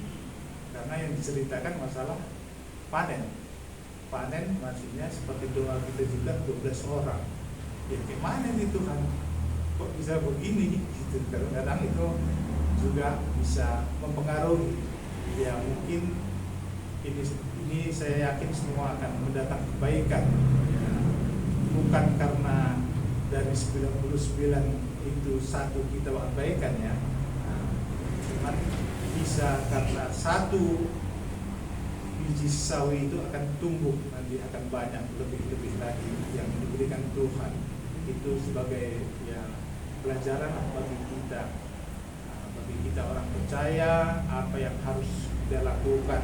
[SPEAKER 8] karena yang diceritakan masalah panen. Panen maksudnya seperti doa kita juga 12 orang. Ya gimana nih Tuhan? Kok bisa begini? Gitu. Kadang-kadang itu juga bisa mempengaruhi. Ya mungkin ini saya yakin semua akan mendatang kebaikan ya. Bukan karena dari 99 itu satu kita abaikan ya, cuman bisa karena satu biji sawi itu akan tumbuh nanti akan banyak lebih lagi yang diberikan Tuhan. Itu sebagai ya pelajaran bagi kita orang percaya apa yang harus kita lakukan,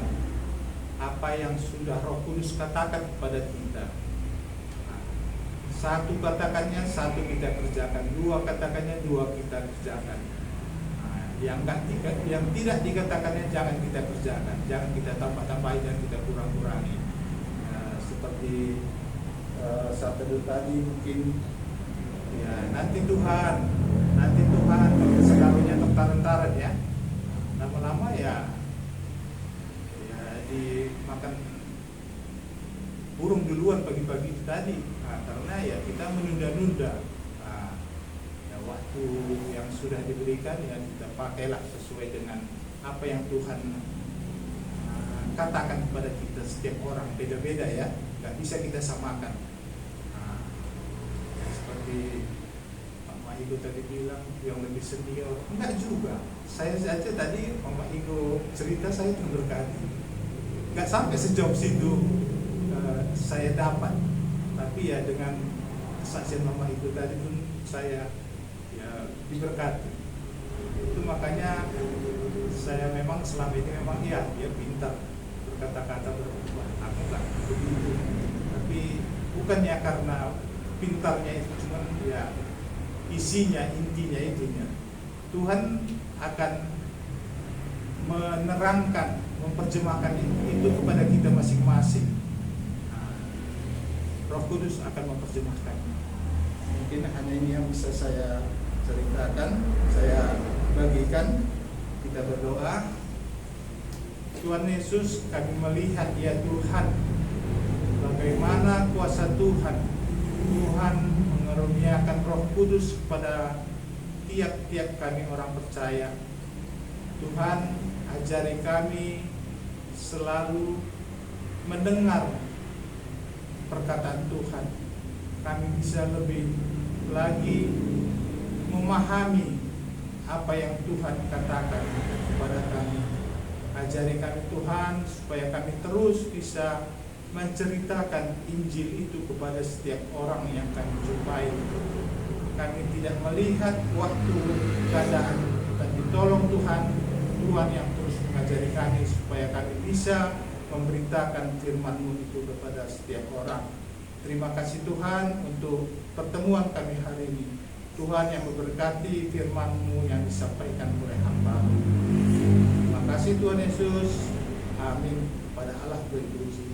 [SPEAKER 8] apa yang sudah Roh Kudus katakan kepada kita. Satu katakannya, satu kita kerjakan. Dua katakannya, dua kita kerjakan. Yang tidak dikatakannya jangan kita kerjakan. Jangan kita tambah-tambahin, jangan kita kurang-kurangi. Seperti saat tadi mungkin ya nanti Tuhan kalau sekarunya tentaran ya, lama-lama ya dimakan burung duluan pagi-pagi tadi, karena ya kita menunda-nunda ya waktu yang sudah diberikan ya kita pakailah sesuai dengan apa yang Tuhan katakan kepada kita. Setiap orang beda-beda ya, nggak bisa kita samakan. Seperti Pak Mahiko tadi bilang yang lebih senior, enggak juga. Saya saja tadi Pak Mahiko cerita saya terberkati. Nggak sampai sejauh situ saya dapat, tapi ya dengan kesaksian Mama itu tadi pun saya ya diberkati. Itu makanya saya memang selama ini memang ya dia pintar berkata-kata, berbahasa bukan begitu. Tapi bukannya karena pintarnya itu, cuman ya isinya, intinya itunya. Tuhan akan menerangkan, memperjemahkan itu kepada kita masing-masing. Nah, Roh Kudus akan memperjemahkan. Mungkin hanya ini yang bisa saya ceritakan, saya bagikan. Kita berdoa. Tuhan Yesus, kami melihat ya Tuhan, bagaimana kuasa Tuhan. Tuhan mengaruniakan Roh Kudus kepada tiap-tiap kami orang percaya. Tuhan, ajari kami selalu mendengar perkataan Tuhan. Kami bisa lebih lagi memahami apa yang Tuhan katakan kepada kami. Ajari kami Tuhan supaya kami terus bisa menceritakan Injil itu kepada setiap orang yang kami jumpai. Kami tidak melihat waktu keadaan, tapi tolong Tuhan yang terus mengajari kami supaya kami bisa memberitakan firman-Mu itu kepada setiap orang. Terima kasih Tuhan untuk pertemuan kami hari ini. Tuhan yang memberkati firman-Mu yang disampaikan oleh hamba. Terima kasih Tuhan Yesus. Amin. Pada Allah berpuji.